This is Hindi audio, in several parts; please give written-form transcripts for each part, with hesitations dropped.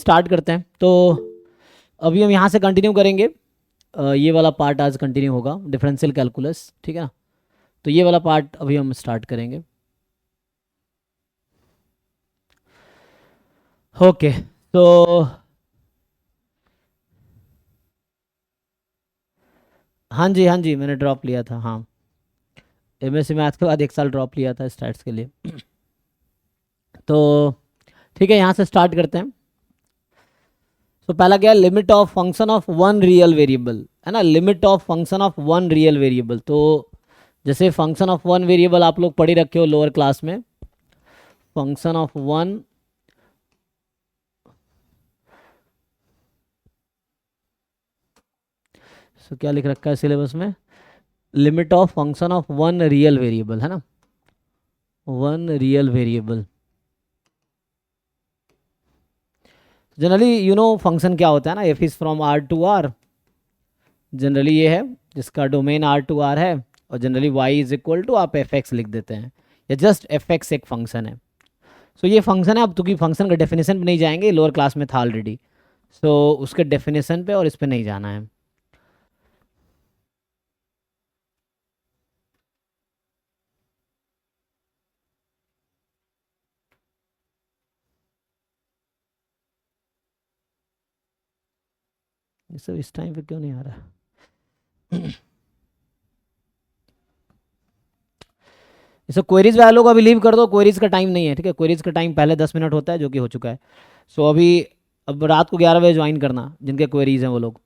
स्टार्ट करते हैं। तो अभी हम यहाँ से कंटिन्यू करेंगे। ये वाला पार्ट आज कंटिन्यू होगा, डिफरेंशियल कैलकुलस, ठीक है ना। तो ये वाला पार्ट अभी हम स्टार्ट करेंगे। ओके, तो हाँ जी, हाँ जी, मैंने ड्रॉप लिया था। हाँ, एमएससी मैथ के बाद 1 साल ड्रॉप लिया था स्टैट्स के लिए। तो ठीक है, यहाँ से स्टार्ट करते हैं। तो पहला क्या है, limit of function of one real variable, है ना। Limit of function of one real variable, तो जैसे फंक्शन ऑफ वन वेरिएबल आप लोग पढ़ ही रखे हो लोअर क्लास में। फंक्शन ऑफ वन, सो क्या लिख रखा है सिलेबस में, limit of function of one real variable, है ना, one real variable. Generally you know function क्या होता है ना, F is from R to R, generally ये है जिसका डोमेन आर टू आर है, और generally Y is equal to आप एफ एक्स लिख देते हैं, या जस्ट एफ एक्स एक फंक्शन है। सो ये फंक्शन है। अब तो की फंक्शन का डेफिनेशन पे नहीं जाएंगे, लोअर क्लास में था ऑलरेडी, सो उसके डेफिनेशन पे और इस पे नहीं जाना है। ये सब इस टाइम पे क्यों नहीं आ रहा? इसे क्वेरीज वालों को अभी लीव कर दो, क्वेरीज का टाइम नहीं है, ठीक है। क्वेरीज का टाइम पहले 10 मिनट होता है, जो कि हो चुका है। सो अभी अब रात को 11 बजे ज्वाइन करना जिनके क्वेरीज हैं वो लोग।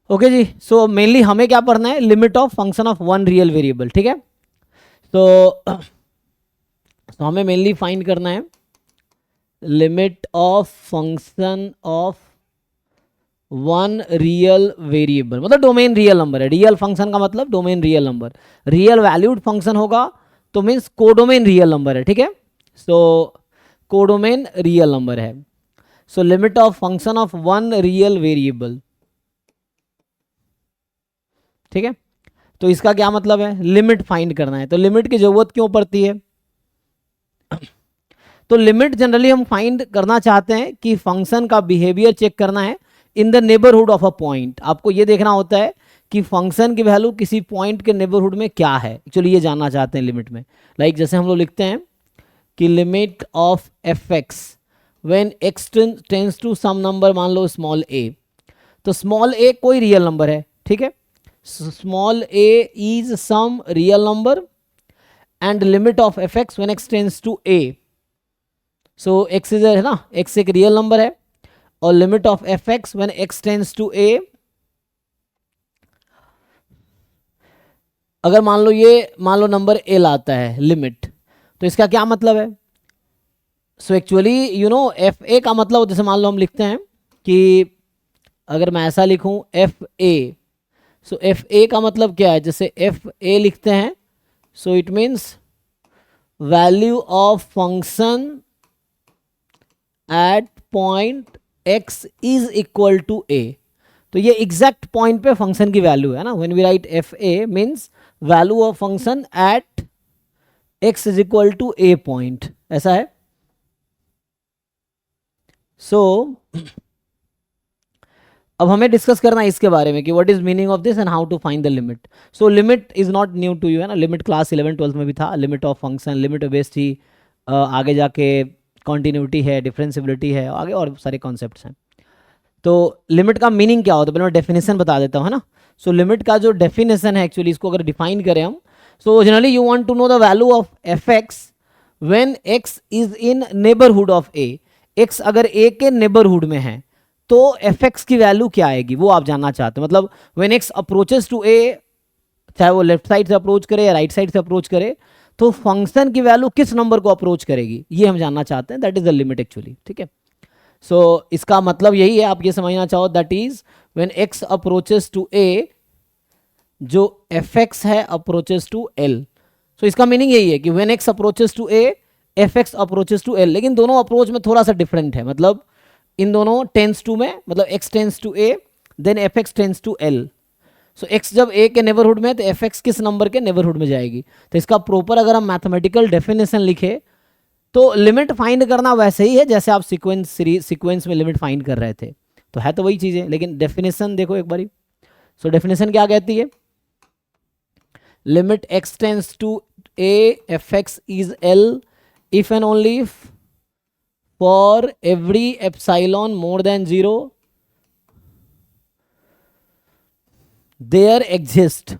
ओके जी, सो मेनली हमें क्या पढ़ना है, limit of function of one real variable, ठीक है। तो हमें मेनली फाइंड करना है limit of function of one real variable, मतलब डोमेन रियल नंबर है। रियल फंक्शन का मतलब domain real number, real valued function होगा तो मीन्स कोडोमेन रियल नंबर है, ठीक है। सो कोडोमेन रियल नंबर है। So limit of function of one real variable, ठीक है। तो इसका क्या मतलब है, लिमिट फाइंड करना है। तो लिमिट की जरूरत क्यों पड़ती है? तो लिमिट जनरली हम फाइंड करना चाहते हैं कि फंक्शन का बिहेवियर चेक करना है इन the neighbourhood of a point. आपको ये देखना होता है कि फंक्शन की वैल्यू किसी पॉइंट के नेबरहुड में क्या है, एक्चुअली ये जानना चाहते हैं लिमिट में। लाइक जैसे हम लोग लिखते हैं कि limit of F x when x tends to some number, मान लो स्मॉल ए। तो स्मॉल ए कोई रियल नंबर है, ठीक है। Small a is some real number and limit of F x when x tends to a. So x is है ना, एक्स एक रियल नंबर है, और limit of F x when x tends to a, अगर मान लो नंबर ए लाता है लिमिट, तो इसका क्या मतलब है? So actually you know F A का मतलब, जैसे मान लो हम लिखते हैं कि अगर मैं ऐसा लिखूं F A, so F A का मतलब क्या है? जैसे एफ ए लिखते हैं, so it means value of function at point x is equal to a. तो ये एग्जैक्ट पॉइंट पे फंक्शन की वैल्यू है ना। When we write f a means value of function at x is equal to a point, ऐसा है। सो अब हमें डिस्कस करना है इसके बारे में कि what is meaning of this and how to find the limit. So limit is not new to you, है ना। लिमिट क्लास 11-12 में भी था, limit of function, limit based ही आगे जाके कॉन्टिन्यूटी है, डिफरेंशियबिलिटी है, आगे और सारे कॉन्सेप्ट्स हैं। तो लिमिट का मीनिंग क्या होता है, पहले मैं डेफिनेशन बता देता हूँ, है ना। सो लिमिट का जो डेफिनेशन है, एक्चुअली इसको अगर डिफाइन करें हम, so generally you want to know the value of F X when x is in neighbourhood of A. X अगर ए के नेबरहुड में है तो एफ एक्स की वैल्यू क्या आएगी, वो आप जानना चाहते हैं। मतलब व्हेन एक्स अप्रोचेस टू ए, चाहे वो लेफ्ट साइड से अप्रोच करे या राइट साइड से अप्रोच करे, तो फंक्शन की वैल्यू किस नंबर को अप्रोच करेगी, ये हम जानना चाहते हैं। That is the limit actually, ठीक है। सो इसका मतलब यही है, आप ये समझना चाहो, that is when x approaches to a जो एफ एक्स है अप्रोचेस टू एल। सो इसका मीनिंग यही है कि when x approaches to A F x approaches to l, लेकिन दोनों अप्रोच में थोड़ा सा डिफरेंट है, मतलब इन दोनों टेंस टू में, मतलब X tends to A then F X tends to L. So X जब ए के नेबरहुड में है तो एफ एक्स किस नंबर के नेबरहुड में जाएगी। तो इसका प्रॉपर अगर हम मैथमेटिकल डेफिनेशन लिखे तो लिमिट फाइंड करना वैसे ही है जैसे आप सीक्वेंस में लिमिट फाइंड कर रहे थे, तो है तो वही चीज़ें, लेकिन डेफिनेशन देखो एक बारी। सो डेफिनेशन क्या कहती है, limit x tends to A F x is L if and only for every epsilon more than 0 there exist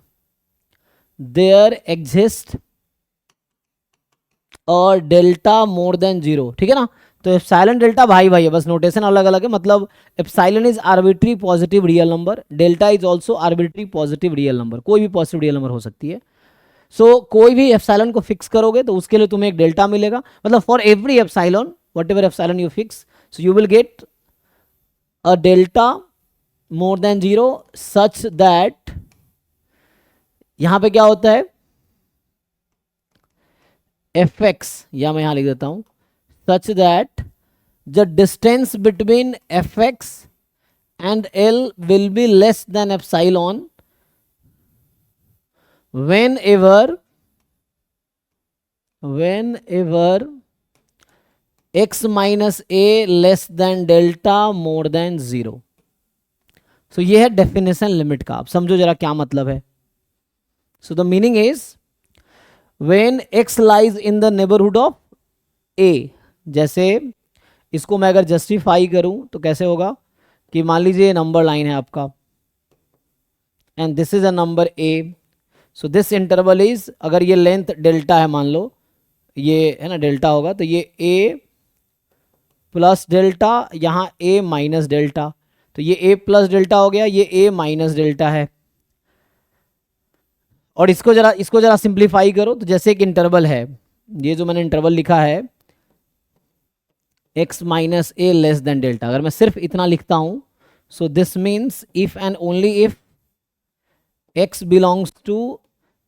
और डेल्टा मोर देन 0, ठीक है ना। तो एप्सिलॉन डेल्टा भाई भाई है, बस नोटेशन अलग अलग है। मतलब epsilon is arbitrary positive real number, delta is also arbitrary positive real number, कोई भी पॉजिटिव रियल नंबर हो सकती है। सो कोई भी एप्सिलॉन को फिक्स करोगे तो उसके लिए तुम्हें एक डेल्टा मिलेगा, मतलब for every epsilon what ever epsilon you fix, so you will get a delta more than 0 such that, यहां पे क्या होता है एफ एक्स, या मैं यहां लिख देता हूं such that the distance between F x and L will be less than epsilon whenever x minus a less than delta more than 0। सो ये है डेफिनेशन लिमिट का। आप समझो जरा क्या मतलब है। So the meaning is when x lies in the neighbourhood of a, जैसे इसको मैं अगर जस्टिफाई करूं तो कैसे होगा कि मान लीजिए नंबर लाइन है आपका and this is a number a, so this interval is, अगर ये लेंथ डेल्टा है मान लो, ये है ना डेल्टा होगा, तो ये a प्लस डेल्टा, यहाँ a माइनस डेल्टा, तो ये a प्लस डेल्टा हो गया, ये a माइनस डेल्टा है। और इसको जरा सिंप्लीफाई करो तो जैसे एक इंटरवल है, ये जो मैंने इंटरवल लिखा है x minus a less than delta, अगर मैं सिर्फ इतना लिखता हूं, so this means if and only if x belongs to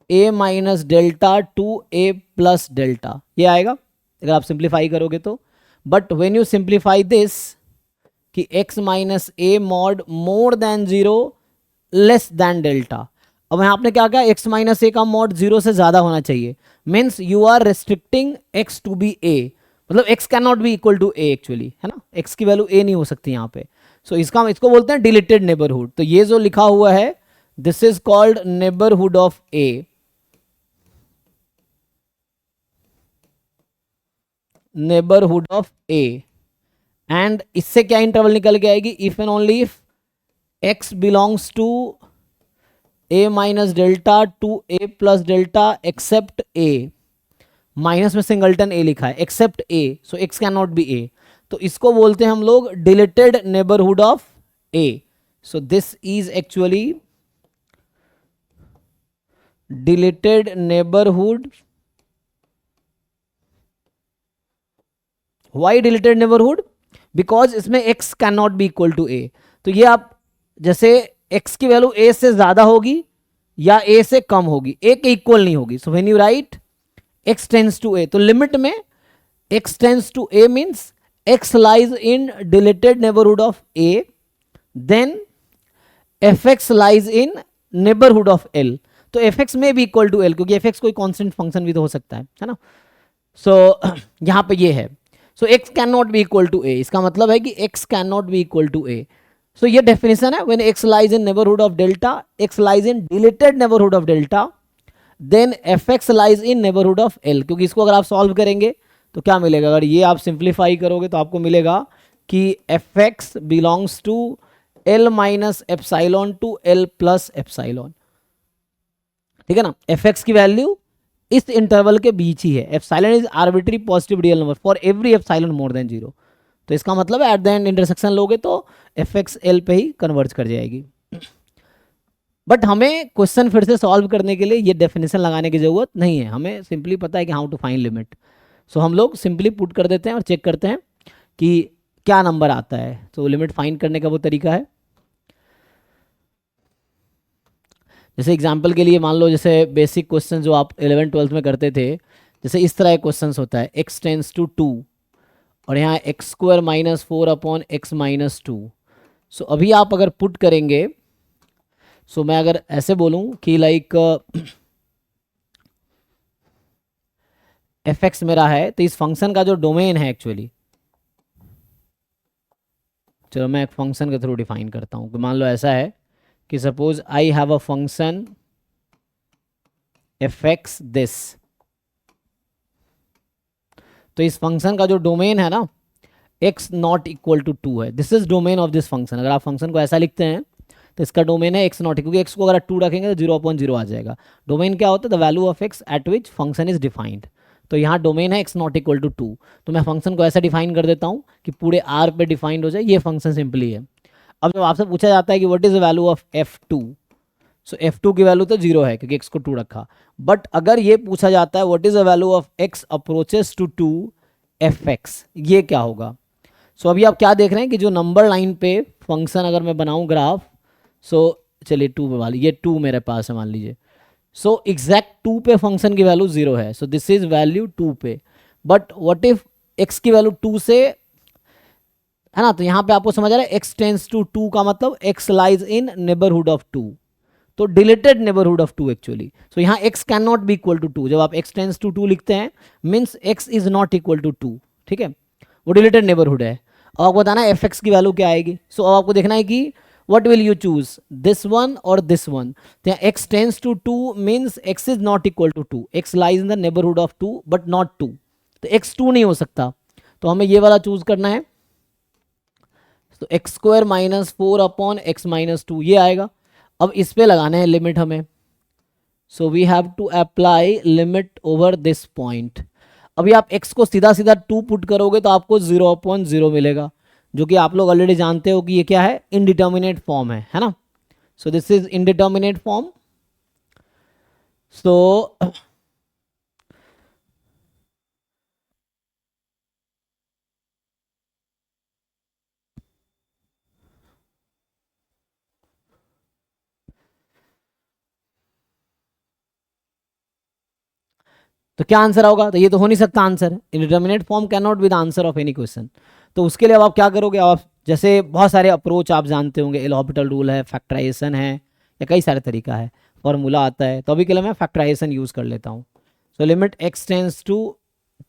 a minus delta to a plus delta, ये आएगा अगर आप सिंप्लीफाई करोगे तो। But when you simplify this कि x minus a mod more than 0 less than delta, अब यहाँ आपने क्या कहा x माइनस ए का मॉड 0 से ज्यादा होना चाहिए, means you are restricting x to be a, मतलब x can not be equal to a actually, है ना, x की वैल्यू a नहीं हो सकती यहाँ पे। सो इसको बोलते हैं डिलीटेड नेबरहुड। तो ये जो लिखा हुआ है this is called neighbourhood of a, neighbourhood of a। And इससे क्या इंटरवल निकल के आएगी, if and only if x belongs to a minus delta to a plus delta except a, minus में सिंगलटन a लिखा है, except a, so x can not be a, तो इसको बोलते हैं हम लोग deleted neighbourhood of a। So this is actually deleted neighbourhood. Why deleted neighbourhood, because इसमें x can not be equal to a। तो ये आप जैसे x की वैल्यू a से ज्यादा होगी या a से कम होगी, a के इक्वल नहीं होगी। So when you write x tends to a, तो लिमिट में x tends to a means x lies in deleted neighbourhood of a, then fx lies in neighbourhood of l। तो fx में भी इक्वल टू l, क्योंकि fx कोई कांस्टेंट फंक्शन भी तो हो सकता है ना। सो यहां पे ये है, so x can not be equal to a, इसका मतलब है कि x can not be equal to a। So ये डेफिनेशन है, when x lies in neighbourhood of delta, x lies in deleted neighbourhood of delta, then fx lies in neighbourhood of l। क्योंकि इसको अगर आप सॉल्व करेंगे तो क्या मिलेगा, अगर ये आप सिंप्लीफाई करोगे तो आपको मिलेगा कि fx belongs to l minus epsilon to l plus epsilon, ठीक है ना। fx की वैल्यू इस इंटरवल के बीच ही है, epsilon is arbitrary positive real number for every epsilon more than 0। तो इसका मतलब है एट द एंड इंटरसेक्शन लोगे तो fx l पे ही कन्वर्ज कर जाएगी। बट हमें क्वेश्चन फिर से सॉल्व करने के लिए ये डेफिनेशन लगाने की जरूरत नहीं है, हमें सिंपली पता है कि हाउ टू फाइंड लिमिट। सो हम लोग सिंपली पुट कर देते हैं और चेक करते हैं कि क्या नंबर आता है। तो लिमिट फाइंड करने का वो तरीका है। जैसे एग्जांपल के लिए मान लो, जैसे बेसिक क्वेश्चन जो आप 11 12 में करते थे, जैसे इस तरह क्वेश्चन होता है x टेंस टू 2 और यहाँ एक्स स्क्वायर माइनस 4/x-2। सो अभी आप अगर पुट करेंगे, सो मैं अगर ऐसे बोलूँ कि लाइक एफ एक्स मेरा है, तो इस फंक्शन का जो डोमेन है एक्चुअली, चलो मैं एक फंक्शन के थ्रू डिफाइन करता हूँ कि मान लो ऐसा है कि suppose I have a function F x this, तो इस फंक्शन का जो डोमेन है ना x नॉट इक्वल टू 2 है, this is domain of this function. अगर आप फंक्शन को ऐसा लिखते हैं तो इसका डोमेन है x नॉट, क्योंकि x को अगर 2 रखेंगे तो 0/0 आ जाएगा। डोमेन क्या होता है? The value of x eight which function is defined. तो यहाँ डोमेन है x नॉट इक्वल टू 2, तो मैं फंक्शन को ऐसा डिफाइन कर देता हूँ कि पूरे r पे डिफाइंड हो जाए, ये फंक्शन सिंपली है। अब जब आपसे पूछा जाता है कि what is the value of f2, so f2 की वैल्यू तो 0 है क्योंकि x को 2 रखा। बट अगर ये पूछा जाता है what is the value of x approaches to 2 fx, ये क्या होगा? सो अभी आप क्या देख रहे हैं कि जो नंबर लाइन पे फंक्शन अगर मैं बनाऊं ग्राफ, सो चलिए 2 पे वाली, ये 2 मेरे पास है मान लीजिए। सो एग्जैक्ट 2 पे फंक्शन की वैल्यू 0 है, सो दिस इज वैल्यू 2 पे। बट व्हाट इफ x की वैल्यू 2 से है ना, तो यहाँ पे आपको समझ आ रहा है x टेंस टू 2 का मतलब x lies in neighbourhood of 2, तो deleted neighbourhood of 2 actually. So यहाँ x can not be equal to 2, जब आप x टेंस टू 2 लिखते हैं means x is not equal to 2, ठीक है, वो डिलेटेड नेबरहुड है। अब आपको बताना है एफ एक्स की वैल्यू क्या आएगी। सो अब आपको देखना है कि what will you choose, this one और दिस वन। तो यहाँ X tends to 2 means X is not equal to 2, X lies in the neighbourhood of 2 but not 2, तो एक्स 2 नहीं हो सकता, तो हमें ये वाला चूज करना है। तो एक्स स्क्वायर माइनस 4/x-2 ये आएगा। अब इस पे लगाने हैं लिमिट हमें, so we have to apply limit over this point. अभी आप x को सीधा सीधा 2 पुट करोगे तो आपको 0/0 मिलेगा, जो कि आप लोग ऑलरेडी जानते हो कि ये क्या है, इनडिटर्मिनेट फॉर्म है ना। So this is indeterminate form. So तो क्या आंसर होगा? तो ये तो हो नहीं सकता answer, indeterminate form can not be the answer of any question. तो उसके लिए अब आप क्या करोगे, आप जैसे बहुत सारे अप्रोच आप जानते होंगे, एल हॉपिटल रूल है, फैक्टराइजेशन है, या कई सारे तरीका है, फॉर्मूला आता है, तो अभी के लिए मैं फैक्टराइजेशन यूज कर लेता हूँ। So limit x tends to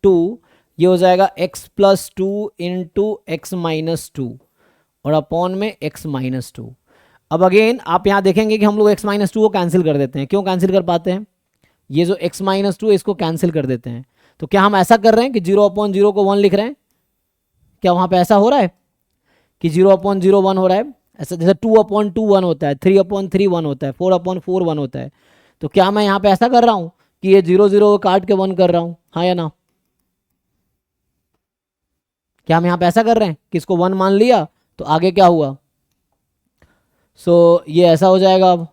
2, ये हो जाएगा x+2 इंटू x-2 और अपॉन में x-2। अब अगेन आप यहाँ देखेंगे कि हम लोग x-2 को कैंसिल कर देते हैं। क्यों कैंसिल कर पाते हैं? ये जो x-2 इसको कैंसिल कर देते हैं। तो क्या हम ऐसा कर रहे हैं कि 0/0 को 1 लिख रहे हैं? क्या वहाँ पे ऐसा हो रहा है कि 0/0 1 हो रहा है? ऐसा जैसे 2/2 1 होता है, 3/3 1 होता है, 4/4 1 होता है। तो क्या मैं यहाँ पे ऐसा कर रहा हूँ कि ये 0 काट के 1 कर रहा हूँ, हाँ या ना? क्या हम यहाँ पे ऐसा कर रहे हैं कि इसको 1 मान लिया तो आगे क्या हुआ? ये ऐसा हो जाएगा अब,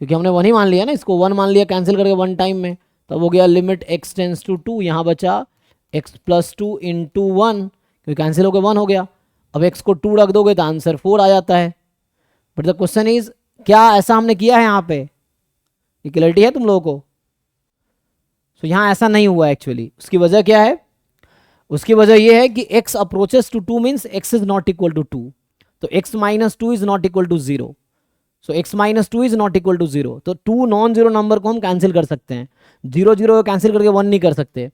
क्योंकि हमने 1 ही मान लिया ना, इसको 1 मान लिया कैंसिल करके 1 टाइम में, तब हो गया लिमिट x टेंस टू 2, यहाँ बचा x+2 इंटू 1, क्योंकि कैंसिल होकर 1 हो गया। अब x को 2 रख दोगे तो आंसर 4 आ जाता है। बट द क्वेश्चन इज, क्या ऐसा हमने किया है यहाँ पे? ये क्लैरिटी है तुम लोगों को? यहाँ ऐसा नहीं हुआ एक्चुअली। उसकी वजह क्या है? उसकी वजह यह है कि x approaches to 2 means x is not equal to 2, तो x-2 is not equal to 0। So x-2 is not equal to 0, तो 2 नॉन जीरो नंबर को हम कैंसिल कर सकते हैं, 0 कैंसिल करके 1 नहीं कर सकते।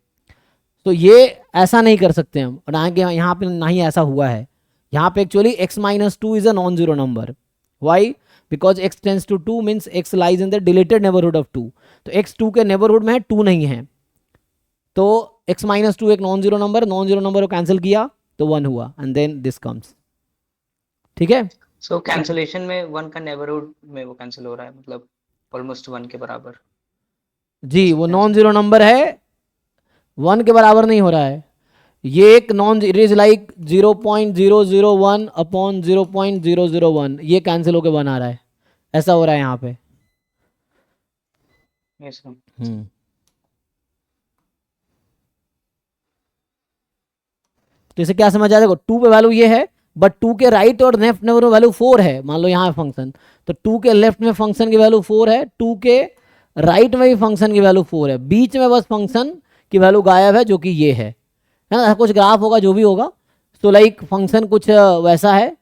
तो ये ऐसा नहीं कर सकते हम, और आगे यहाँ पे ना ही ऐसा हुआ है। यहाँ पे actually x-2 is a non zero number. Why? Because x tends to 2 means x lies in the deleted neighbourhood of 2, तो x 2 के नेबरहुड में है, 2 नहीं है, तो x-2 एक नॉन जीरो नंबर को कैंसिल किया तो 1 हुआ, एंड देन दिस कम्स। ठीक है, सो कैंसिलेशन में 1 का नेबरहुड में वो कैंसिल हो रहा है, मतलब ऑलमोस्ट 1 के बराबर जी वो नॉन जीरो नंबर है, 1 के बराबर नहीं हो रहा है। ये एक non, it is like 0.001 upon 0.001, ये कैंसिल होके 1 आ रहा है, ऐसा हो रहा है यहाँ पे। Yes sir. तो इसे क्या समझ आया? देखो 2 पे वैल्यू ये है, बट 2 के राइट और लेफ्ट में वैल्यू 4 है, मान लो यहाँ है फंक्शन, तो 2 के लेफ्ट में फंक्शन की वैल्यू 4 है, 2 के राइट में भी फंक्शन की वैल्यू 4 है, बीच में बस फंक्शन की वैल्यू गायब है जो कि ये है ना, कुछ ग्राफ होगा जो भी होगा। तो लाइक फंक्शन कुछ वैसा है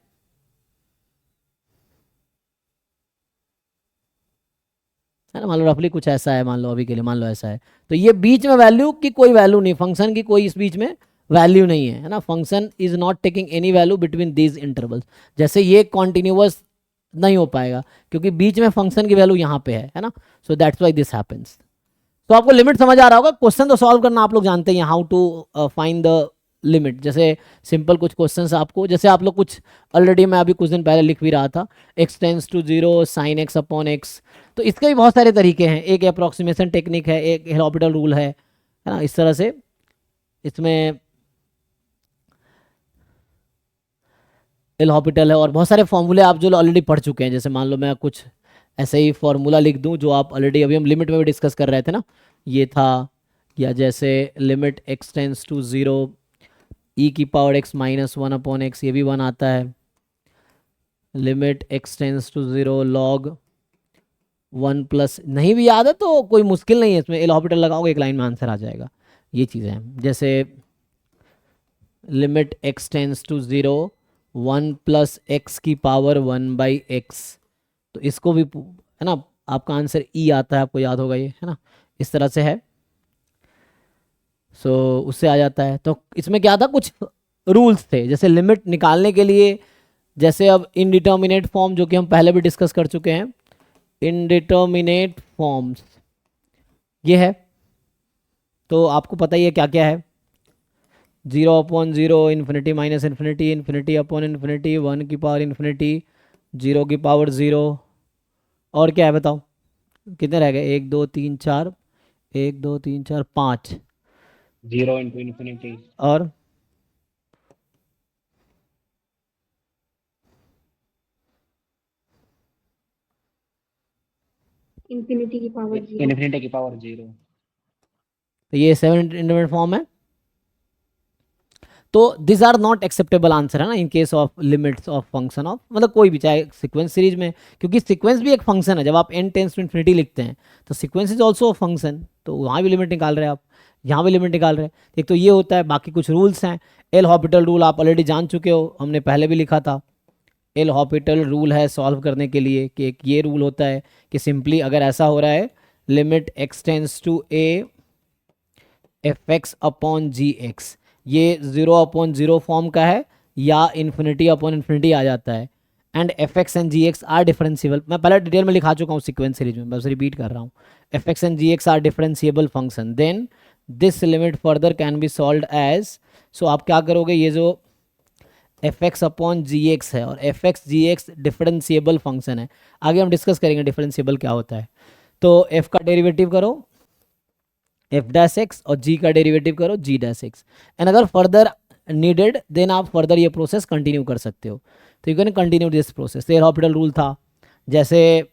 ना, मान लो रफली कुछ ऐसा है, मान लो अभी के लिए मान लो ऐसा है। तो ये बीच में वैल्यू की कोई वैल्यू नहीं, फंक्शन की कोई इस बीच में वैल्यू नहीं है ना, function is not taking any value between these intervals. जैसे ये कॉन्टिन्यूअस नहीं हो पाएगा क्योंकि बीच में फंक्शन की वैल्यू यहाँ पे है ना, सो दैट्स वाई दिस हैपेंस। तो आपको लिमिट समझ आ रहा होगा, क्वेश्चन तो सॉल्व करना आप लोग जानते हैं, how to find the limit. जैसे सिंपल कुछ क्वेश्चंस आपको, जैसे आप लोग कुछ ऑलरेडी मैं अभी कुछ दिन पहले लिख भी रहा था, x tends to 0 sine x upon x। तो इसके भी बहुत सारे तरीके हैं, एक अप्रोक्सीमेशन टेक्निक है, एक एल'हॉपिटल रूल है ना, इस तरह से इसमें एल'हॉपिटल है, और बहुत सारे फॉर्मूले आप जो ऑलरेडी पढ़ चुके हैं। जैसे मान लो मैं कुछ ऐसे ही फॉर्मूला लिख दूं जो आप ऑलरेडी अभी हम लिमिट में भी डिस्कस कर रहे थे ना, ये था, या जैसे limit x tends to 0 e की power x minus 1 upon x, ये भी 1 आता है। Limit x tends to 0 log 1 plus, नहीं भी याद है तो कोई मुश्किल नहीं है, इसमें एल'हॉपिटल लगाओगे एक लाइन में आंसर आ जाएगा। ये चीज़ें हैं, जैसे limit x tends to 0 1 plus x की पावर 1 बाई एक्स, तो इसको भी है ना, आपका आंसर ई आता है, आपको याद होगा ये है ना, इस तरह से है। सो उससे आ जाता है। तो इसमें क्या था, कुछ रूल्स थे, जैसे लिमिट निकालने के लिए, जैसे अब इनडिटर्मिनेट फॉर्म जो कि हम पहले भी डिस्कस कर चुके हैं, इनडिटर्मिनेट फॉर्म्स ये है, तो आपको पता ही है क्या क्या है, 0 upon 0, infinity minus infinity, infinity upon infinity, 1 की पावर इन्फिनिटी, 0 की पावर 0, और क्या है बताओ, कितने रह गए, 1 2 3 4, 1 2 3 4 5, 0 इंटू इन्फिनिटी, और इन्फिनिटी की पावर 0। इन्फिनिटी की पावर 0। तो ये 7 इंडिपेंडेंट फॉर्म है। तो this are not acceptable answer है ना in case of limits of function of, मतलब कोई भी, चाहे सीक्वेंस सीरीज में, क्योंकि सीक्वेंस भी एक फंक्शन है, जब आप n टेंस टू इन्फिनिटी लिखते हैं तो sequence is also a function, तो वहाँ भी लिमिट निकाल रहे हैं आप, यहाँ भी लिमिट निकाल रहे हैं। एक तो ये होता है, बाकी कुछ रूल्स हैं। एल'हॉपिटल रूल आप ऑलरेडी जान चुके हो, हमने पहले भी लिखा था। एल'हॉपिटल रूल है सॉल्व करने के लिए कि एक ये रूल होता है कि सिंपली अगर ऐसा हो रहा है, limit x tends to a f x upon g x, ये 0 अपॉन 0 फॉर्म का है या इन्फिनिटी अपॉन इन्फिनिटी आ जाता है, and f x and g x are differentiable. मैं पहले डिटेल में लिखा चुका हूँ सीक्वेंस सीरीज में, बस रिपीट कर रहा हूँ। F x and g x are differentiable function, then this limit further can be solve as, so आप क्या करोगे, ये जो f x upon g x है और f x g x differentiable function है, आगे हम डिस्कस करेंगे डिफरेंशिएबल क्या होता है। तो एफ का डेरिवेटिव करो एफ डैश एक्स और जी का डेरिवेटिव करो जी डैश एक्स, एंड अगर फर्दर नीडेड देन आप फर्दर ये प्रोसेस कंटिन्यू कर सकते हो। तो you can continue this process. तो एल'हॉपिटल रूल था, जैसे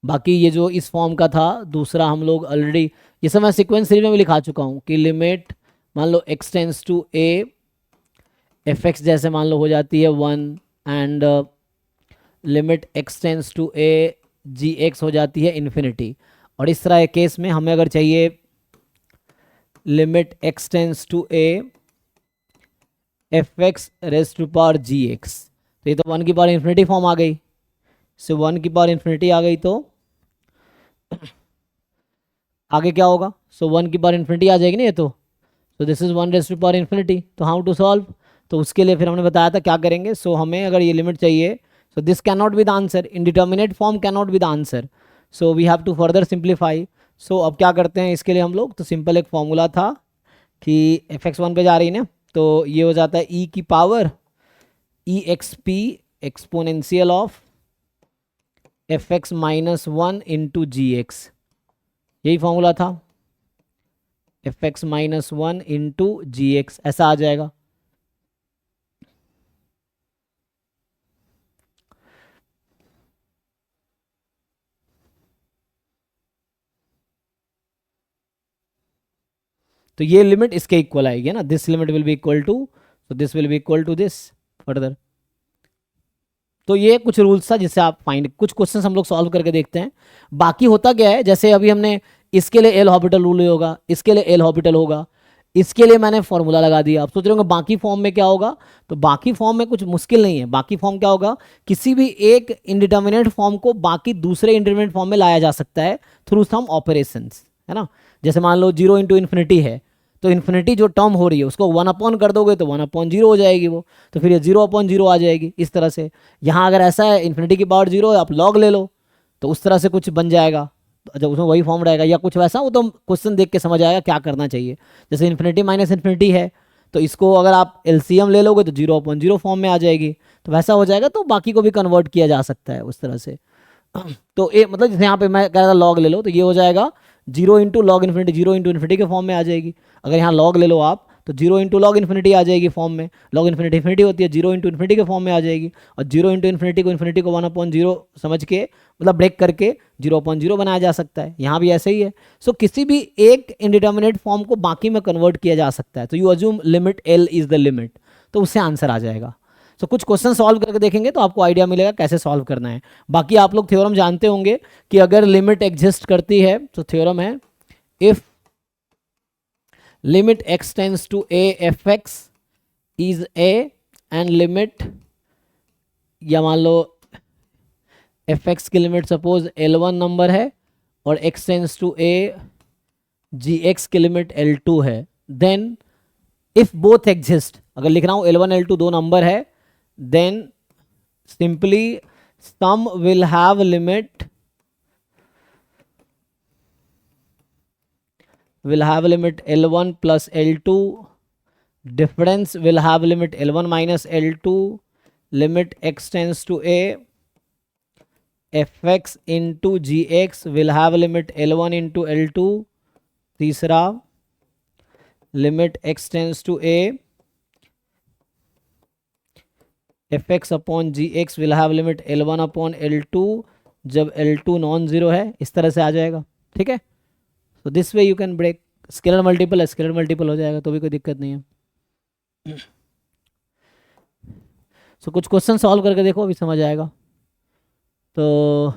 बाकी ये जो इस फॉर्म का था, दूसरा हम लोग ऑलरेडी, ये सब मैं सीक्वेंस सीरीज में भी लिखा चुका हूँ कि लिमिट मान लो x tends to a f x जैसे मान लो हो जाती है 1, and limit x tends to a g x हो जाती है इन्फिनिटी। और इस तरह के केस में हमें अगर चाहिए limit x tends to a f x raise to power g x, तो ये तो 1 की पावर इन्फिनिटी फॉर्म आ गई। सो 1 की पावर इन्फिनिटी आ गई तो आगे क्या होगा, सो 1 की पावर इन्फिनिटी आ जाएगी ना ये तो this is 1 raise to power infinity. तो हाउ टू सॉल्व, तो उसके लिए फिर हमने बताया था क्या करेंगे। सो हमें अगर ये लिमिट चाहिए, so this can not be the answer, indeterminate form can not be the answer, so we have to further simplify. So अब क्या करते हैं इसके लिए हम लोग, तो सिंपल एक फॉर्मूला था कि एफ एक्स 1 पे जा रही है ना, तो ये हो जाता है ई की power e x p exponential of F x minus 1 into g x, यही फॉर्मूला था, f x minus 1 into g x, ऐसा आ जाएगा। तो ये लिमिट इसके इक्वल आएगी ना, this limit will be equal to so this will be equal to this further. तो ये कुछ रूल्स था जिससे आप फाइंड, कुछ क्वेश्चंस हम लोग सॉल्व करके देखते हैं। बाकी होता क्या है, जैसे अभी हमने इसके लिए एल हॉपिटल रूल होगा, इसके लिए एल हॉपिटल होगा, इसके लिए मैंने फॉर्मूला लगा दिया। आप सोच रहे होंगे बाकी फॉर्म में क्या होगा, तो बाकी फॉर्म में कुछ मुश्किल नहीं है। बाकी फॉर्म क्या होगा, किसी भी एक इंडिटर्मिनेट फॉर्म को बाकी दूसरे इंडिटर्मिनेट फॉर्म में लाया जा सकता है थ्रू सम ऑपरेशंस, है ना। जैसे मान लो 0 इंटू इन्फिनिटी है, तो इन्फिनिटी जो टर्म हो रही है उसको 1 अपॉन कर दोगे तो 1 अपॉन 0 हो जाएगी वो, तो फिर ये 0 अपॉन 0 आ जाएगी इस तरह से। यहाँ अगर ऐसा है इन्फिनिटी की पावर 0 है, आप लॉग ले लो तो उस तरह से कुछ बन जाएगा, तो जब उसमें वही फॉर्म रहेगा या कुछ वैसा, वो तो क्वेश्चन देख के समझ आएगा क्या करना चाहिए। जैसे इन्फिनिटी माइनस इन्फिनिटी है, तो इसको अगर आप एलसीएम ले लोगे तो 0 अपॉन 0 फॉर्म में आ जाएगी, तो वैसा हो जाएगा। तो बाकी को भी कन्वर्ट किया जा सकता है उस तरह से। तो ये मतलब जैसे यहाँ पे मैं कह रहा था लॉग ले लो, तो ये हो जाएगा 0 into log infinity, 0 into infinity के फॉर्म में आ जाएगी। अगर यहाँ लॉग ले लो आप तो 0 इंटू लॉग इन्फिनिटी आ जाएगी फॉर्म में, लॉग इन्फिनिटी इन्फिनिटी होती है, 0 इंटू इन्फिनिटी के फॉर्म में आ जाएगी। और 0 इंटू इन्फिनिटी को 1 अपॉन 0 समझ के, मतलब ब्रेक करके 0 अपॉन 0 बनाया जा सकता है। यहाँ भी ऐसे ही है। सो किसी भी एक इंडिटर्मिनेट फॉर्म को बाकी में कन्वर्ट किया जा सकता है। तो you assume limit L is the limit, तो उससे आंसर आ जाएगा। तो कुछ क्वेश्चन सॉल्व करके देखेंगे तो आपको आइडिया मिलेगा कैसे सॉल्व करना है। बाकी आप लोग थ्योरम जानते होंगे कि अगर लिमिट एग्जिस्ट करती है तो थ्योरम है, if limit x tends to a f x is a and limit, या मान लो एफ एक्स की लिमिट सपोज L1 नंबर है और x tends to a g x की लिमिट L2 है, देन इफ बोथ एग्जिस्ट, अगर लिख रहा हूं L1 L2 दो नंबर है, then simply sum will have limit L1 plus L2, difference will have limit L1 minus L2, limit x tends to a fx into gx will have limit L1 into L2, तीसरा limit x tends to a fx upon g x will have limit L1 upon L2 जब L2 नॉन जीरो है, इस तरह से आ जाएगा। ठीक है, तो this way you can break. Scalar multiple है, स्केलर मल्टीपल हो जाएगा तो भी कोई दिक्कत नहीं है। सो कुछ क्वेश्चन सॉल्व करके देखो, अभी समझ आएगा। तो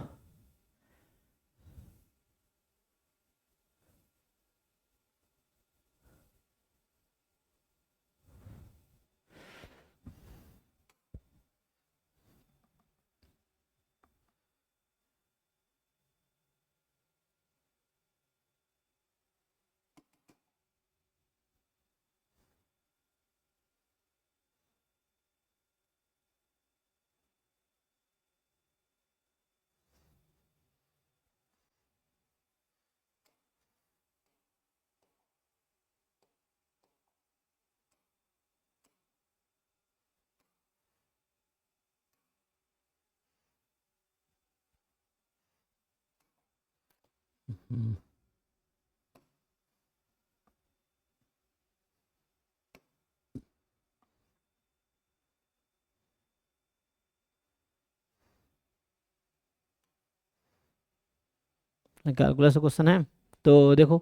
कैलकुलस का क्वेश्चन है, तो देखो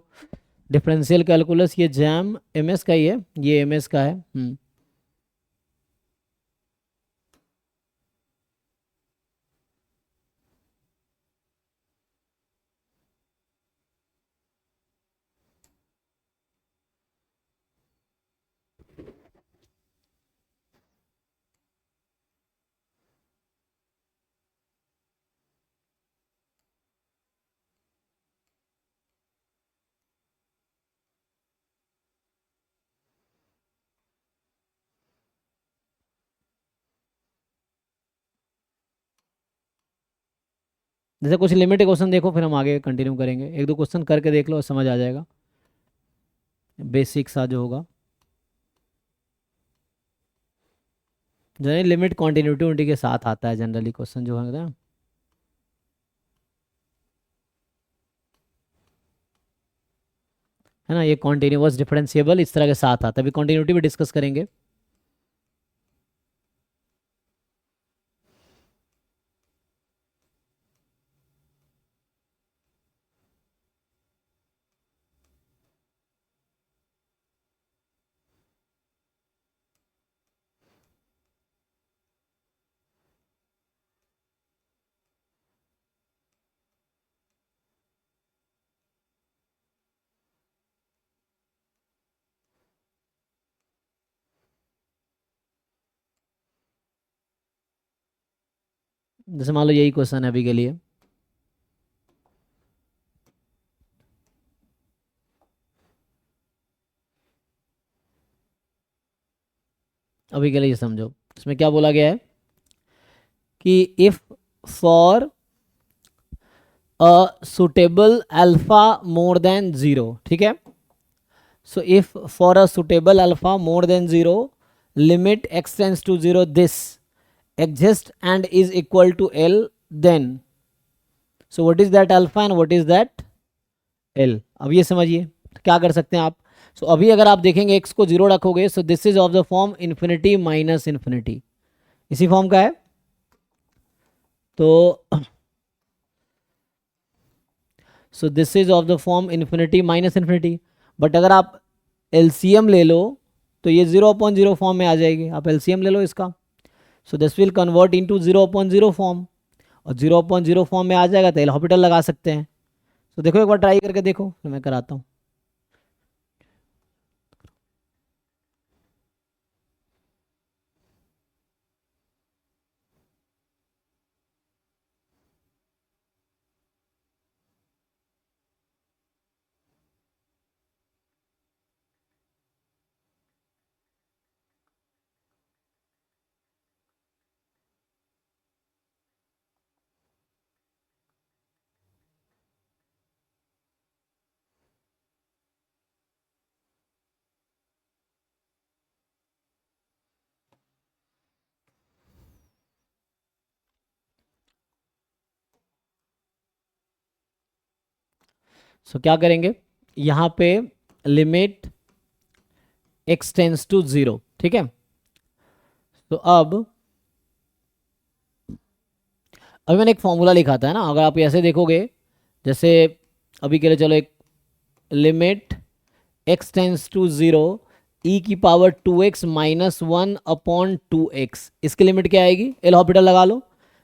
डिफरेंशियल कैलकुलस, ये जैम एमएस का ही है, ये एमएस का है। जैसे कुछ लिमिटेड क्वेश्चन देखो, फिर हम आगे कंटिन्यू करेंगे। एक दो क्वेश्चन करके देख लो, समझ आ जाएगा बेसिक सा जो होगा। जनरली लिमिट कॉन्टिन्यूटी के साथ आता है जनरली क्वेश्चन जो है ना। है ना, ये कॉन्टिन्यूअस डिफरेंशिएबल इस तरह के साथ आता है। अभी कॉन्टिन्यूटी भी डिस्कस करेंगे। जैसे मान लो यही क्वेश्चन है अभी के लिए, अभी के लिए ये समझो, इसमें क्या बोला गया है कि if for a suitable alpha more than zero, ठीक है, so if for a suitable alpha more than zero limit x tends to zero this exist and is equal to l, then so what is that alpha and what is that l। अब ये समझिए तो क्या कर सकते हैं आप। सो अभी अगर आप देखेंगे x को जीरो रखोगे, सो this is of the form infinity minus infinity, इसी फॉर्म का है। तो सो this is of the form infinity minus infinity, but अगर आप एलसीएम ले लो तो ये 0/0 फॉर्म में आ जाएगी। आप एलसीएम ले लो इसका, सो this will convert into 0/0 form, और 0/0 फॉर्म में आ जाएगा तो एल हॉस्पिटल लगा सकते हैं। तो देखो एक बार ट्राई करके देखो, फिर मैं कराता हूँ। सो क्या करेंगे, यहाँ पे limit x tends to zero, ठीक है। तो अब अभी मैंने एक फॉर्मूला लिखा था, है ना, अगर आप ऐसे देखोगे, जैसे अभी के लिए चलो एक limit x tends to zero e की पावर 2x माइनस 1/2x, इसकी लिमिट क्या आएगी, एल हॉस्पिटल लगा लो,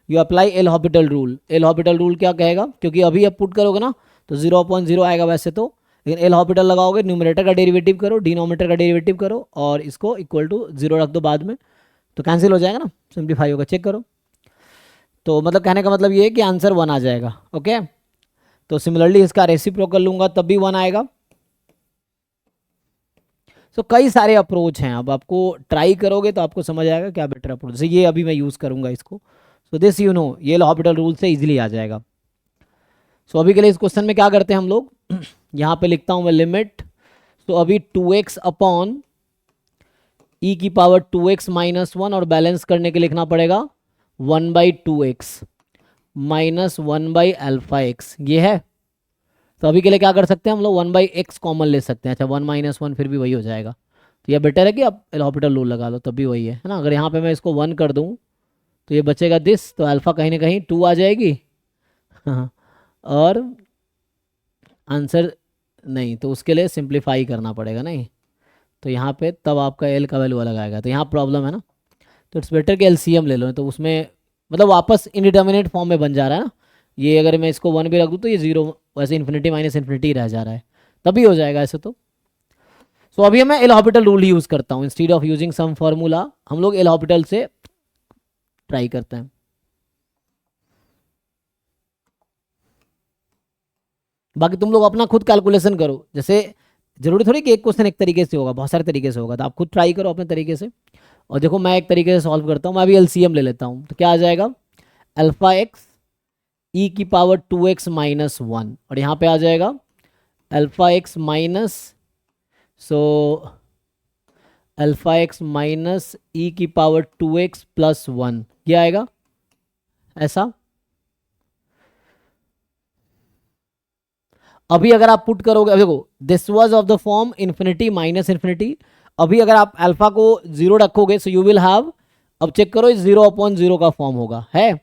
you apply L hospital rule. L hospital rule क्या कहेगा, क्योंकि अभी आप पुट करोगे ना तो 0/0 आएगा वैसे तो, लेकिन एल हॉस्पिटल लगाओगे, न्यूमरेटर का डेरिवेटिव करो, डिनोमिनेटर का डेरिवेटिव करो, और इसको इक्वल टू जीरो रख दो बाद में, तो कैंसिल हो जाएगा ना, सिंप्लीफाई होगा, चेक करो। तो मतलब कहने का मतलब ये है कि आंसर 1 आ जाएगा। ओके, तो सिमिलरली इसका रेसिप्रोकल लूंगा तब भी 1 आएगा। सो कई सारे अप्रोच हैं, अब आपको ट्राई करोगे तो आपको समझ आएगा क्या बेटर अप्रोच। जैसे ये अभी मैं यूज़ करूंगा इसको, सो दिस यू नो, ये हॉस्पिटल रूल से इजीली आ जाएगा। सो अभी के लिए इस क्वेश्चन में क्या करते हैं हम लोग, यहाँ पे लिखता हूँ मैं लिमिट, तो अभी 2x अपॉन ई की पावर 2x माइनस 1, और बैलेंस करने के लिखना पड़ेगा 1/2x माइनस 1/α(x), ये है। तो अभी के लिए क्या कर सकते हैं हम लोग, 1/x कॉमन ले सकते हैं। अच्छा 1 - 1 फिर भी वही हो जाएगा, तो यह बेटर है कि आप एल हॉस्पिटल रूल लगा लो, तब भी वही है ना। अगर यहाँ पे मैं इसको 1 कर दूँ तो ये बचेगा दिस, तो अल्फ़ा कहीं ना कहीं 2 आ जाएगी। हाँ, और आंसर नहीं, तो उसके लिए सिंप्लीफाई करना पड़ेगा नहीं, तो यहाँ पे तब आपका एल का वैल्यू अलग आएगा, तो यहाँ प्रॉब्लम है ना। तो इट्स बेटर कि एलसीएम ले लो, तो उसमें मतलब वापस इनडिटर्मिनेट फॉर्म में बन जा रहा है ना। ये अगर मैं इसको 1 भी रख दूँ तो ये 0 वैसे इन्फिनिटी माइनस इन्फिनिटी रह जा रहा है, तभी हो जाएगा ऐसे तो। सो अभी मैं एल हॉस्पिटल रूल ही यूज़ करता हूँ, instead of using some formula हम लोग एल हॉस्पिटल से ट्राई करते हैं। बाकी तुम लोग अपना खुद कैलकुलेशन करो, जैसे जरूरी थोड़ी कि एक क्वेश्चन एक तरीके से होगा, बहुत सारे तरीके से होगा, तो आप खुद ट्राई करो अपने तरीके से। और देखो मैं एक तरीके से सॉल्व करता हूँ, मैं अभी एलसीएम ले लेता हूँ, तो क्या आ जाएगा, α(x) ई की पावर 2x माइनस 1, और यहाँ पे आ जाएगा α(x) माइनस, सो α(x) माइनस ई की पावर 2x प्लस 1, ये आएगा ऐसा। अभी अगर आप पुट करोगे, देखो this was of the form infinity minus infinity, अभी अगर आप अल्फा को 0 रखोगे सो यू विल हैव, अब चेक करो 0/0 का फॉर्म होगा, है।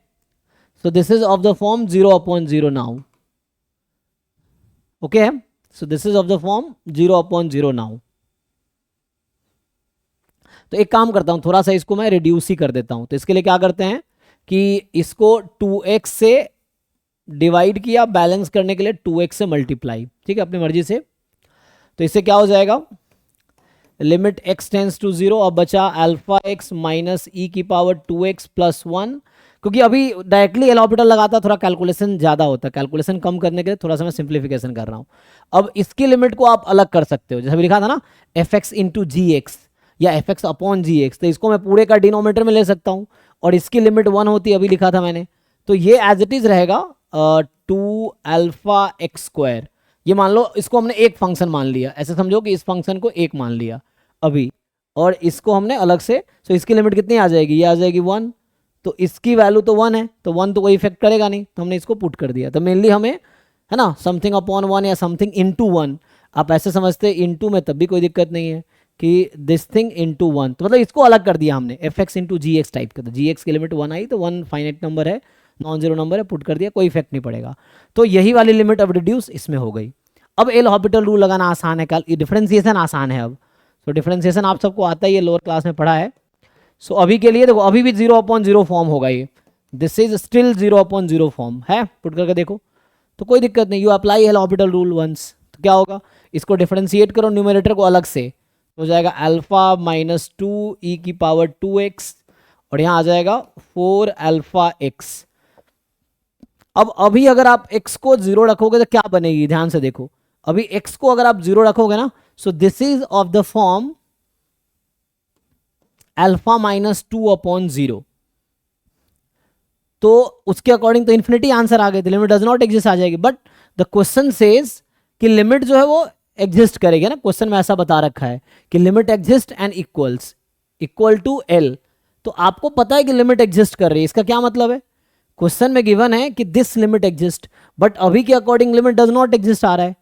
So this is of the form 0/0 now, okay, so this is of the form 0/0 now. तो एक काम करता हूं, थोड़ा सा इसको मैं रिड्यूस ही कर देता हूं, तो इसके लिए क्या करते हैं कि इसको 2x से डिवाइड किया, बैलेंस करने के लिए 2x से मल्टीप्लाई, ठीक है, अपनी मर्जी से। तो इससे क्या हो जाएगा, लिमिट x टेंस टू 0, अब बचा α(x) माइनस ई की पावर 2x प्लस 1, क्योंकि अभी डायरेक्टली एल ऑर्बिटल लगाता थोड़ा कैलकुलेशन ज़्यादा होता है, कैलकुलेशन कम करने के लिए थोड़ा सा मैं सिंप्लीफिकेशन कर रहा हूँ। अब इसकी लिमिट को आप अलग कर सकते हो, जैसे अभी लिखा था ना F x into g x या F x upon g x, तो इसको मैं पूरे का डिनोमीटर में ले सकता हूँ और इसकी लिमिट 1 होती है, अभी लिखा था मैंने। तो ये एज इट इज़ रहेगा 2 अल्फा एक्स स्क्वायर। ये मान लो इसको हमने एक फंक्शन मान लिया, ऐसे समझो कि इस फंक्शन को एक मान लिया अभी, और इसको हमने अलग से, तो इसकी लिमिट कितनी आ जाएगी, ये आ जाएगी 1, तो इसकी वैल्यू तो 1 है, तो 1 तो कोई इफेक्ट करेगा नहीं, तो हमने इसको पुट कर दिया। तो मेनली हमें है ना समथिंग अपॉन 1 या समथिंग इंटू 1, आप ऐसे समझते इंटू में तब भी कोई दिक्कत नहीं है कि दिस थिंग इंटू 1, तो मतलब इसको अलग कर दिया हमने, F x into g x type का। तो जी एक्स की लिमिट 1 आई, तो 1 फाइनाइट नंबर है, नॉन जीरो नंबर है, पुट कर दिया, कोई इफेक्ट नहीं पड़ेगा। तो यही वाली लिमिट अब रिड्यूस इसमें हो गई। अब एल हॉस्पिटल रूल लगाना आसान है, डिफरेंशिएशन आसान है अब। तो डिफरेंशिएशन आप सबको आता ही है, लोअर क्लास में पढ़ा है। सो अभी के लिए देखो, अभी भी 0/0 फॉर्म होगा ये, दिस इज स्टिल 0/0 फॉर्म है, पुट करके देखो तो कोई दिक्कत नहीं। You apply L hospital rule once, तो क्या होगा, इसको डिफरेंशिएट करो न्यूमरेटर को अलग से, हो जाएगा अल्फा माइनस 2 ई की पावर 2x, और यहाँ आ जाएगा 4 अल्फा एक्स। अब अभी अगर आप x को 0 रखोगे तो क्या बनेगी, ध्यान से देखो, अभी x को अगर आप 0 रखोगे ना, so this is of the form alpha minus 2/0, तो उसके अकॉर्डिंग तो इन्फिनिटी आंसर आ गए, तो लिमिट डज नॉट एग्जिस्ट आ जाएगी। बट द क्वेश्चन सेज कि लिमिट जो है वो एग्जिस्ट करेगी ना, क्वेश्चन में ऐसा बता रखा है कि limit exist and equal to L, तो आपको पता है कि लिमिट एग्जिस्ट कर रही है, इसका क्या मतलब है, क्वेश्चन में गिवन है कि दिस लिमिट एग्जिस्ट, बट अभी के according limit does not exist आ रहा है।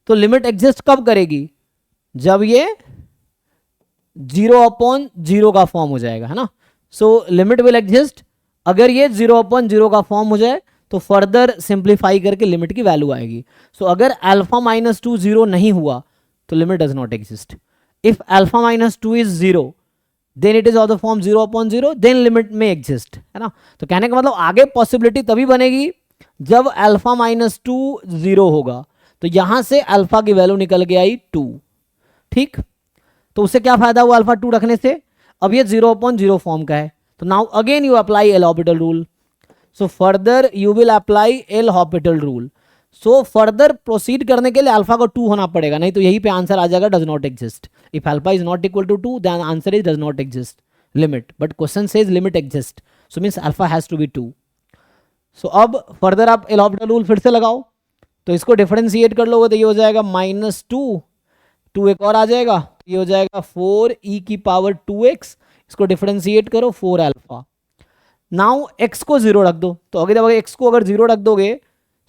तो लिमिट एग्जिस्ट कब करेगी, जब ये 0/0 का फॉर्म हो जाएगा, है ना। सो लिमिट विल एग्जिस्ट अगर ये 0/0 का फॉर्म हो जाए, तो फर्दर सिंप्लीफाई करके लिमिट की वैल्यू आएगी। सो अगर अल्फा माइनस 2 0 नहीं हुआ तो limit does not exist. If alpha minus 2 is 0 then it is of the form 0/0, then limit में एग्जिस्ट, है ना। तो कहने का मतलब आगे पॉसिबिलिटी तभी बनेगी जब अल्फा माइनस 2 0 होगा, तो यहां से अल्फा की वैल्यू निकल के आई 2, ठीक। तो उससे क्या फायदा हुआ अल्फा 2 रखने से, अब ये 0/0 फॉर्म का है। तो now again you apply L hospital rule, so further you will apply L hospital rule. So further proceed करने के लिए अल्फा को 2 होना पड़ेगा, नहीं तो यही पे आंसर आ जाएगा does not exist. If alpha is not equal to 2 then answer is does not exist limit, but question says limit exist, so means alpha has to be 2। So अब फर्दर आप एल हॉस्पिटल रूल फिर से लगाओ, तो इसको डिफरेंशिएट कर लोगे तो ये हो जाएगा -2, 2 एक और आ जाएगा, ये हो जाएगा 4 ई की पावर 2x, इसको डिफरेंशिएट करो 4 अल्फा। नाउ x को 0 रख दो, तो अगर x को अगर 0 रख दोगे,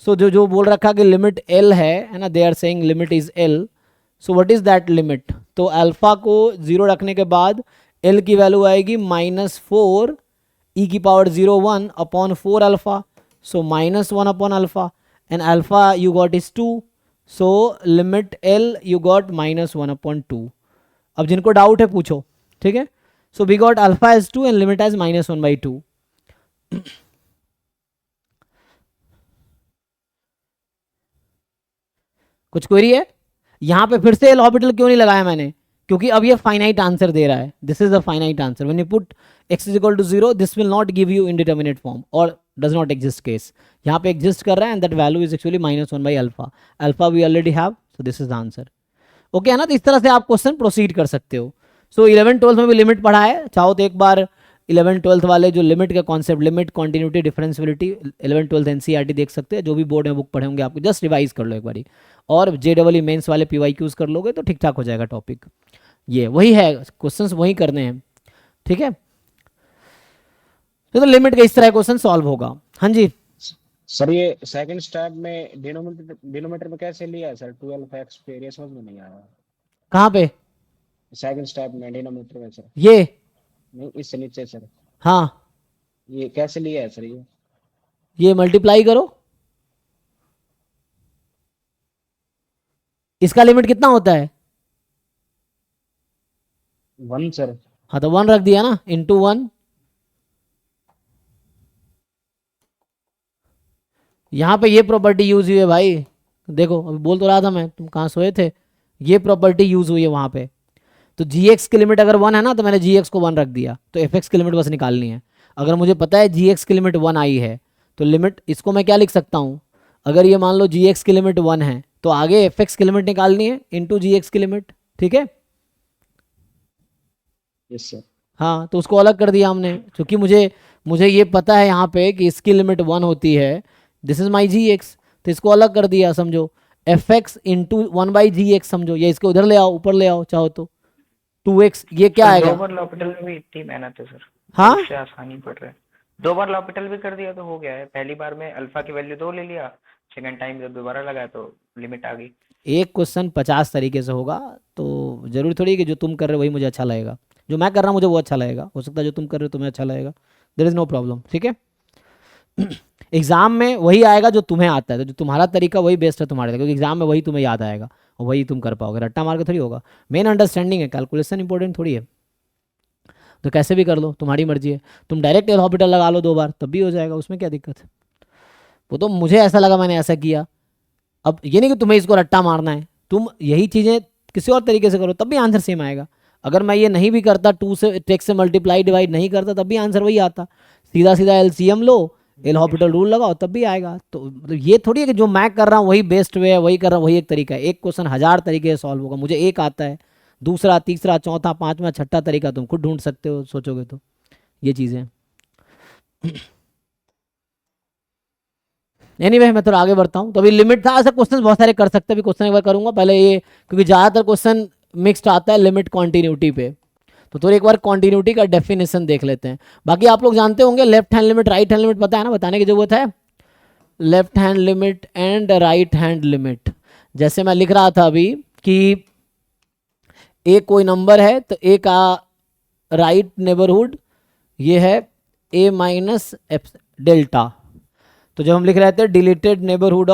सो जो बोल रखा कि लिमिट l है ना, they are saying limit is l, so what is that limit, तो अल्फा को 0 रखने के बाद l की वैल्यू आएगी -4 ई की power 0 1 upon 4 alpha, so -1 upon alpha, and alpha you got is 2, so limit l you got -1/2। अब जिनको डाउट है पूछो, ठीक है। So we got alpha as 2 and limit as -1/2। कुछ क्वेरी है, यहां पे फिर से एल ऑर्बिटल क्यों नहीं लगाया मैंने, क्योंकि अब ये फाइनाइट आंसर दे रहा है, this is a finite answer. When you put x is equal to 0 this will not give you indeterminate form और डज नॉट एग्जिस्ट केस, यहाँ पे एग्जिस्ट कर रहा है and that value is actually -1/अल्फा, alpha we already have, so this is the answer. Okay है ना, तो इस तरह से आप क्वेश्चन प्रोसीड कर सकते हो। सो 11th-12th में भी लिमिट पढ़ा है, चाहो तो एक बार 11th-12th वाले जो लिमिट का concept, limit, continuity, differentiability, 11th-12th NCERT देख सकते हैं, जो भी बोर्ड में बुक पढ़े होंगे आपको जस्ट रिवाइज कर लो एक बारी, और JEE मेंस वाले PYQs कर लोगे तो ठीक ठाक हो जाएगा टॉपिक। ये वही है, क्वेश्चंस वही करने हैं, ठीक है। तो लिमिट का इस तरह क्वेश्चन सॉल्व होगा। हाँ जी सर, ये सेकंड स्टेप में डिनोमिनेटर में कैसे लिया है सर, 12x पे, ये समझ में नहीं आया। कहाँ पे, सेकंड स्टेप में डिनोमिनेटर में सर, ये नहीं इससे नीचे सर, हाँ, ये कैसे लिया है सर, ये मल्टीप्लाई करो, इसका लिमिट कितना होता है 1 सर। हाँ, तो 1 रख दिया ना, इंटू 1, यहां पे ये प्रॉपर्टी यूज हुई है भाई, देखो अभी बोल तो रहा था मैं, तुम कहाँ सोए थे, ये प्रॉपर्टी यूज हुई है वहां पे। तो gx की लिमिट अगर 1 है ना, तो मैंने gx को 1 रख दिया, तो fx की लिमिट बस निकालनी है। अगर मुझे पता है जी एक्स की लिमिट 1 आई है तो लिमिट इसको मैं क्या लिख सकता हूँ, अगर ये मान लो जी एक्स की लिमिट 1 है तो आगे एफ एक्स की लिमिट निकालनी है इंटू जी एक्स की लिमिट, ठीक है। Yes sir. हाँ तो उसको अलग कर दिया हमने, क्योंकि मुझे ये पता है यहाँ पे कि इसकी लिमिट 1 होती है, this is my g x, तो इसको अलग कर दिया समझो, एफ एक्स इंटू 1/gx समझो, या इसको उधर ले आओ, ऊपर ले आओ चाहो तो 2x, ये क्या सर आएगा। दो बार लॉपिटल में भी इतनी मेहनत है सर, हाँ उससे आसानी पड़ रहा है। दो बार लॉपिटल भी कर दिया तो हो गया है। पहली बार में अल्फा की वैल्यू 2 ले लिया, सेकंड टाइम जब दोबारा लगाया तो लिमिट आ गई। एक क्वेश्चन 50 तरीके से होगा, तो जरूरी थोड़ी है कि जो तुम कर रहे हो वही मुझे अच्छा लगेगा, जो मैं कर रहा हूँ मुझे वो अच्छा लगेगा, हो सकता है जो तुम कर रहे हो तुम्हें अच्छा लगेगा, देयर इज़ नो प्रॉब्लम, ठीक है। एग्जाम में वही आएगा जो तुम्हें आता है, तो जो तुम्हारा तरीका वही बेस्ट है तुम्हारे लिए, क्योंकि एग्जाम में वही तुम्हें याद आएगा और वही तुम कर पाओगे, रट्टा मार के थोड़ी होगा। मेन अंडरस्टैंडिंग है, कैलकुलेशन इंपॉर्टेंट थोड़ी है, तो कैसे भी कर लो तुम्हारी मर्जी है। तुम डायरेक्ट एल हॉस्पिटल लगा लो 2 बार तब भी हो जाएगा, उसमें क्या दिक्कत है। वो तो मुझे ऐसा लगा मैंने ऐसा किया, अब ये नहीं कि तुम्हें इसको रट्टा मारना है, तुम यही चीज़ें किसी और तरीके से करो तब भी आंसर सेम आएगा। अगर मैं ये नहीं भी करता, 2 से टेक्स से मल्टीप्लाई डिवाइड नहीं करता तब भी आंसर वही आता, सीधा सीधा एलसीएम लो, एल हॉस्पिटल रूल लगाओ तब भी आएगा। तो मतलब ये थोड़ी है कि जो मैं कर रहा हूँ वही बेस्ट वे है, वही कर रहा हूँ वही एक तरीका है। एक क्वेश्चन 1000 तरीके से सॉल्व होगा, मुझे एक आता है, दूसरा तीसरा चौथा पांचवा छठा तरीका तुम खुद ढूंढ सकते हो सोचोगे तो, ये चीज़ें। एनीवे मैं थोड़ा आगे बढ़ता हूँ। तो अभी लिमिट था, ऐसा क्वेश्चन बहुत सारे कर सकते हैं, अभी क्वेश्चन एक बार करूंगा पहले ये, क्योंकि ज़्यादातर क्वेश्चन मिक्स्ड आता है लिमिट कॉन्टिन्यूटी पे, तो थोड़ी एक बार कॉन्टिन्यूटी का डेफिनेशन देख लेते हैं। बाकी आप लोग जानते होंगे left hand limit right hand limit, पता है ना, बताने की जरूरत है। Left hand limit and right hand limit, जैसे मैं लिख रहा था अभी कि ए कोई नंबर है तो ए का राइट नेबरहुड ये है ए माइनस एफ डेल्टा, तो जब हम लिख रहे थे डिलीटेड नेबरहुड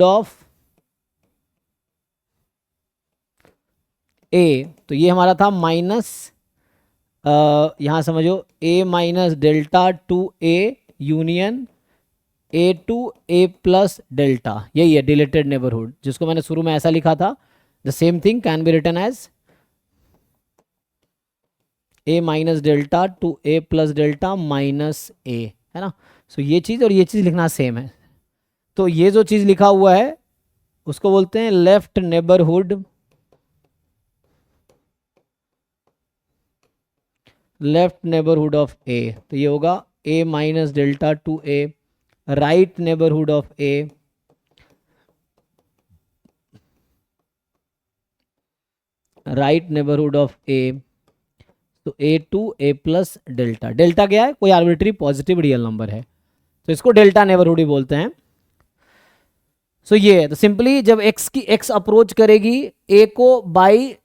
ऑफ ए, तो ये हमारा था माइनस, यहाँ समझो a minus delta to a union a to a plus delta, यही है डिलीटेड नेबरहुड, जिसको मैंने शुरू में ऐसा लिखा था, the same thing can be written as a minus delta to a plus delta minus a, है ना। सो ये चीज़ और ये चीज़ लिखना सेम है, तो ये जो चीज़ लिखा हुआ है उसको बोलते हैं लेफ्ट नेबरहुड ऑफ ए, तो ये होगा a minus delta to a, right neighbourhood of a तो a to a plus delta, delta क्या है, कोई आर्बिट्री पॉजिटिव रियल नंबर है तो इसको डेल्टा नेबरहुड ही बोलते हैं। सो ये है, तो सिंपली जब x अप्रोच करेगी a को by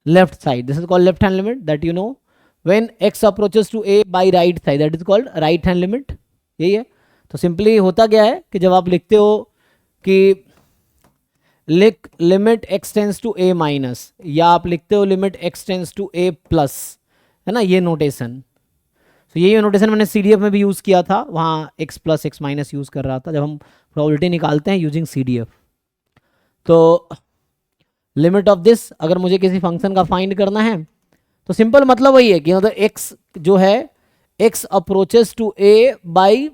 left side, this is called left hand limit, that you know. When x approaches to a by right side, that is called right hand limit, यही है। तो सिंपली होता क्या है कि जब आप लिखते हो कि limit x tends to a minus, या आप लिखते हो limit x tends to a plus, है ना, ये नोटेशन, तो यही नोटेशन मैंने CDF में भी यूज़ किया था, वहाँ x plus x minus use कर रहा था जब हम प्रोबेबिलिटी निकालते हैं यूजिंग CDF। तो लिमिट ऑफ दिस अगर मुझे किसी फंक्शन का फाइंड करना है तो सिंपल मतलब वही है कि मतलब x जो है x approaches to a by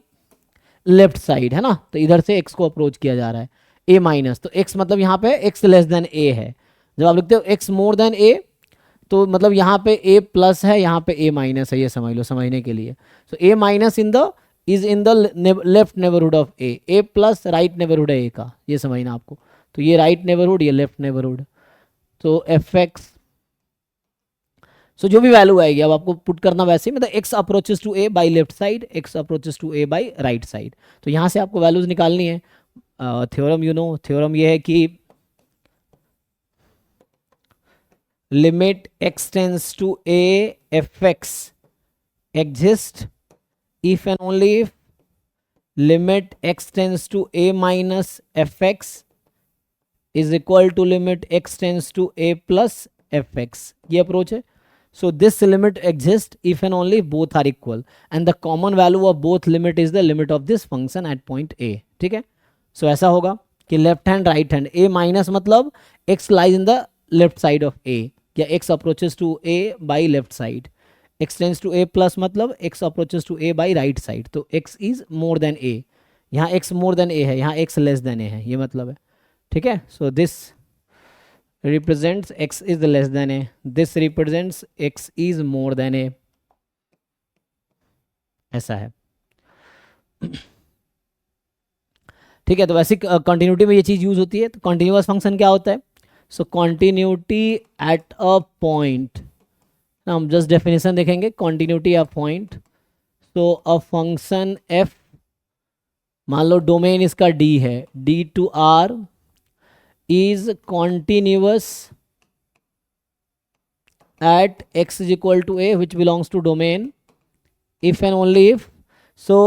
left side, है ना, तो इधर से x को अप्रोच किया जा रहा है a माइनस, तो x मतलब यहाँ पे x लेस देन a है। जब आप लिखते हो x मोर देन a तो मतलब यहाँ पे a प्लस है, यहाँ पे a माइनस है, ये समझ लो समझने के लिए। सो a minus is in the left neighbourhood of a plus right neighbourhood है a का, ये समझना आपको। तो ये राइट नेबरहुड, ये लेफ्ट नेबरहुड, तो fx, सो जो भी वैल्यू आएगी अब आपको पुट करना वैसे ही, मतलब x approaches to a by left side, x approaches to a by right side, तो यहाँ से आपको वैल्यूज निकालनी है। थ्योरम यू नो, थ्योरम ये है कि limit x tends to a fx exist if and only if limit x tends to a minus fx is equal to limit x tends to a plus fx, ये अप्रोच है। So this limit exists if and only if both are equal and the common value of both limit is the limit of this function at point a, ठीक है। So ऐसा होगा कि left hand right hand, a minus मतलब x lies in the left side of a, या x approaches to a by left side, x tends to a plus मतलब x approaches to a by right side, तो x is more than a, यहाँ x मोर देन a है, यहाँ x लेस देन a है, ये मतलब है, ठीक है। So this represents x is less than a, this represents x is more than a, ऐसा है, ठीक है। तो वैसे कंटिन्यूटी में ये चीज़ यूज होती है। तो कॉन्टिन्यूअस फंक्शन क्या होता है? So continuity at a point, हम जस्ट डेफिनेशन देखेंगे, कॉन्टिन्यूटी ऑफ पॉइंट। तो अ फंक्शन f, मान लो डोमेन इसका d है, d to r is continuous at x is equal to a which belongs to domain if and only if, so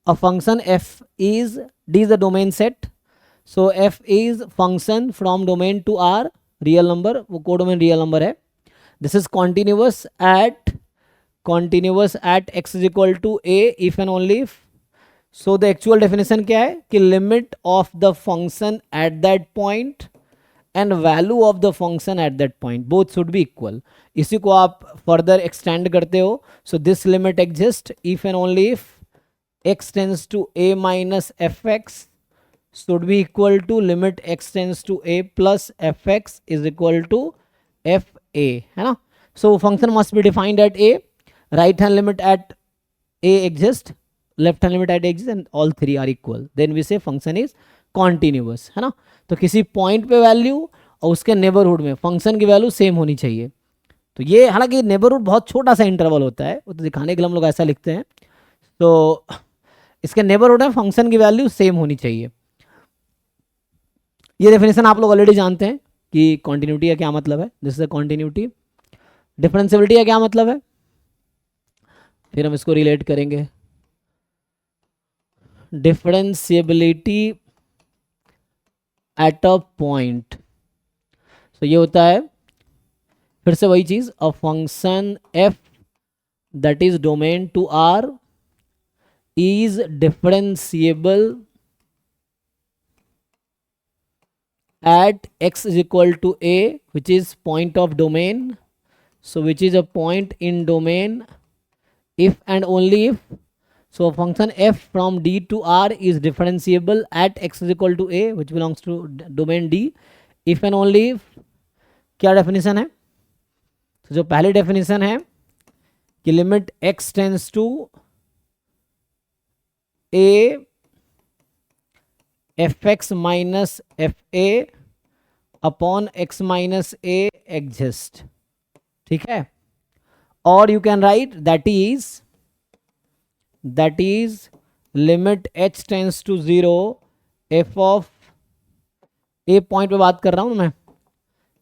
a function f is, d is the domain set, so f is function from domain to r real number, वो कोडोमेन रियल नंबर है, this is continuous at x is equal to a if and only if, so the actual definition क्या है कि limit of the function at that point and value of the function at that point both should be equal। इसी को आप further extend करते हो, so this limit exists if and only if x tends to a minus fx should be equal to limit x tends to a plus fx is equal to fa, है ना। So function must be defined at a, right hand limit at a exists, left hand limit at exist and all three are equal, then we say function is continuous, है ना। तो किसी पॉइंट पे वैल्यू और उसके नेबरहुड में फंक्शन की वैल्यू सेम होनी चाहिए। तो ये हालांकि नेबरहुड बहुत छोटा सा इंटरवल होता है, वो तो दिखाने के लिए हम लोग ऐसा लिखते हैं। तो इसके नेबरहुड में फंक्शन की वैल्यू सेम होनी चाहिए। ये डेफिनेशन आप लोग ऑलरेडी जानते हैं कि कॉन्टिन्यूटी का क्या मतलब है, this is a continuity. Differentiability का क्या मतलब है, फिर हम इसको रिलेट करेंगे। डिफरेंशिएबिलिटी एट अ पॉइंट, तो ये होता है फिर से वही चीज, a function f that is domain to r is differentiable at x is equal to a which is point of domain, so which is a point in domain if and only if, so a function f from d to r is differentiable at x is equal to a which belongs to domain d if and only if। क्या डेफिनेशन है? तो जो पहली डेफिनेशन है कि limit x tends to a fx minus fa upon x minus a exist, ठीक है। और you can write that is limit h tends to 0 f of a, point पे बात कर रहा हूं मैं,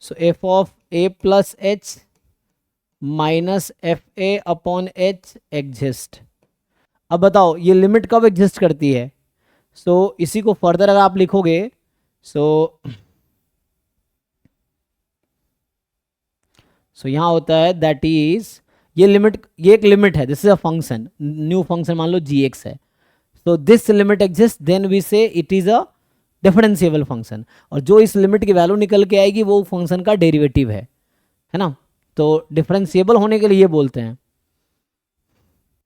so f of a plus h minus fa upon h exist. अब बताओ ये लिमिट कब एग्जिस्ट करती है? सो इसी को फर्दर अगर आप लिखोगे, सो यहां होता है दैट इज, ये लिमिट, ये एक लिमिट है, this is a function, new function मान लो gx है, so this limit exist, then we say it is a differentiable function, और जो इस लिमिट की वैल्यू निकल के आएगी वो फंक्शन का डेरिवेटिव है ना। तो डिफरेंशिएबल होने के लिए ये बोलते हैं,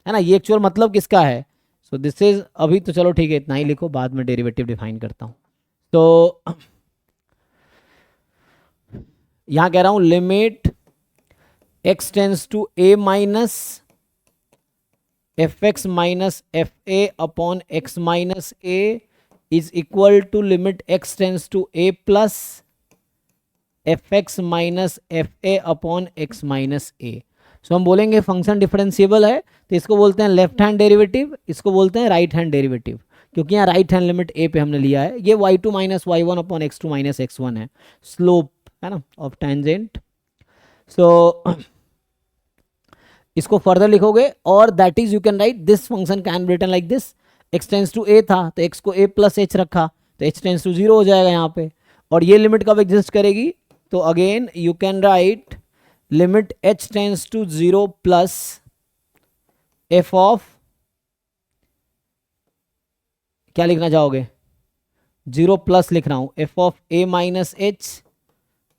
है ना। ये एक्चुअल मतलब किसका है? सो दिस इज, अभी तो चलो ठीक है इतना ही लिखो, बाद में डेरिवेटिव डिफाइन करता हूं। तो यहां कह रहा हूं limit x tends to a minus fx minus fa upon x minus a is equal to limit x tends to a plus fx minus fa upon x minus a। So हम बोलेंगे फंक्शन डिफरेंशिएबल है तो इसको बोलते हैं लेफ्ट हैंड डेरिवेटिव, इसको बोलते हैं राइट हैंड डेरिवेटिव, क्योंकि यहाँ राइट हैंड लिमिट a पे हमने लिया है। ये y2 minus y1 upon x2 minus x1 है, स्लोप है ना ऑफ टेंजेंट। सो इसको फर्दर लिखोगे और that is, you can write this function can be written like this, x tends to a था तो x को a प्लस h रखा तो h टेंड्स टू 0 हो जाएगा यहाँ पे। और ये लिमिट कब एग्जिस्ट करेगी? तो again you can write limit h tends to 0 plus f of, क्या लिखना चाहोगे? 0 प्लस लिख रहा हूं, f of a minus h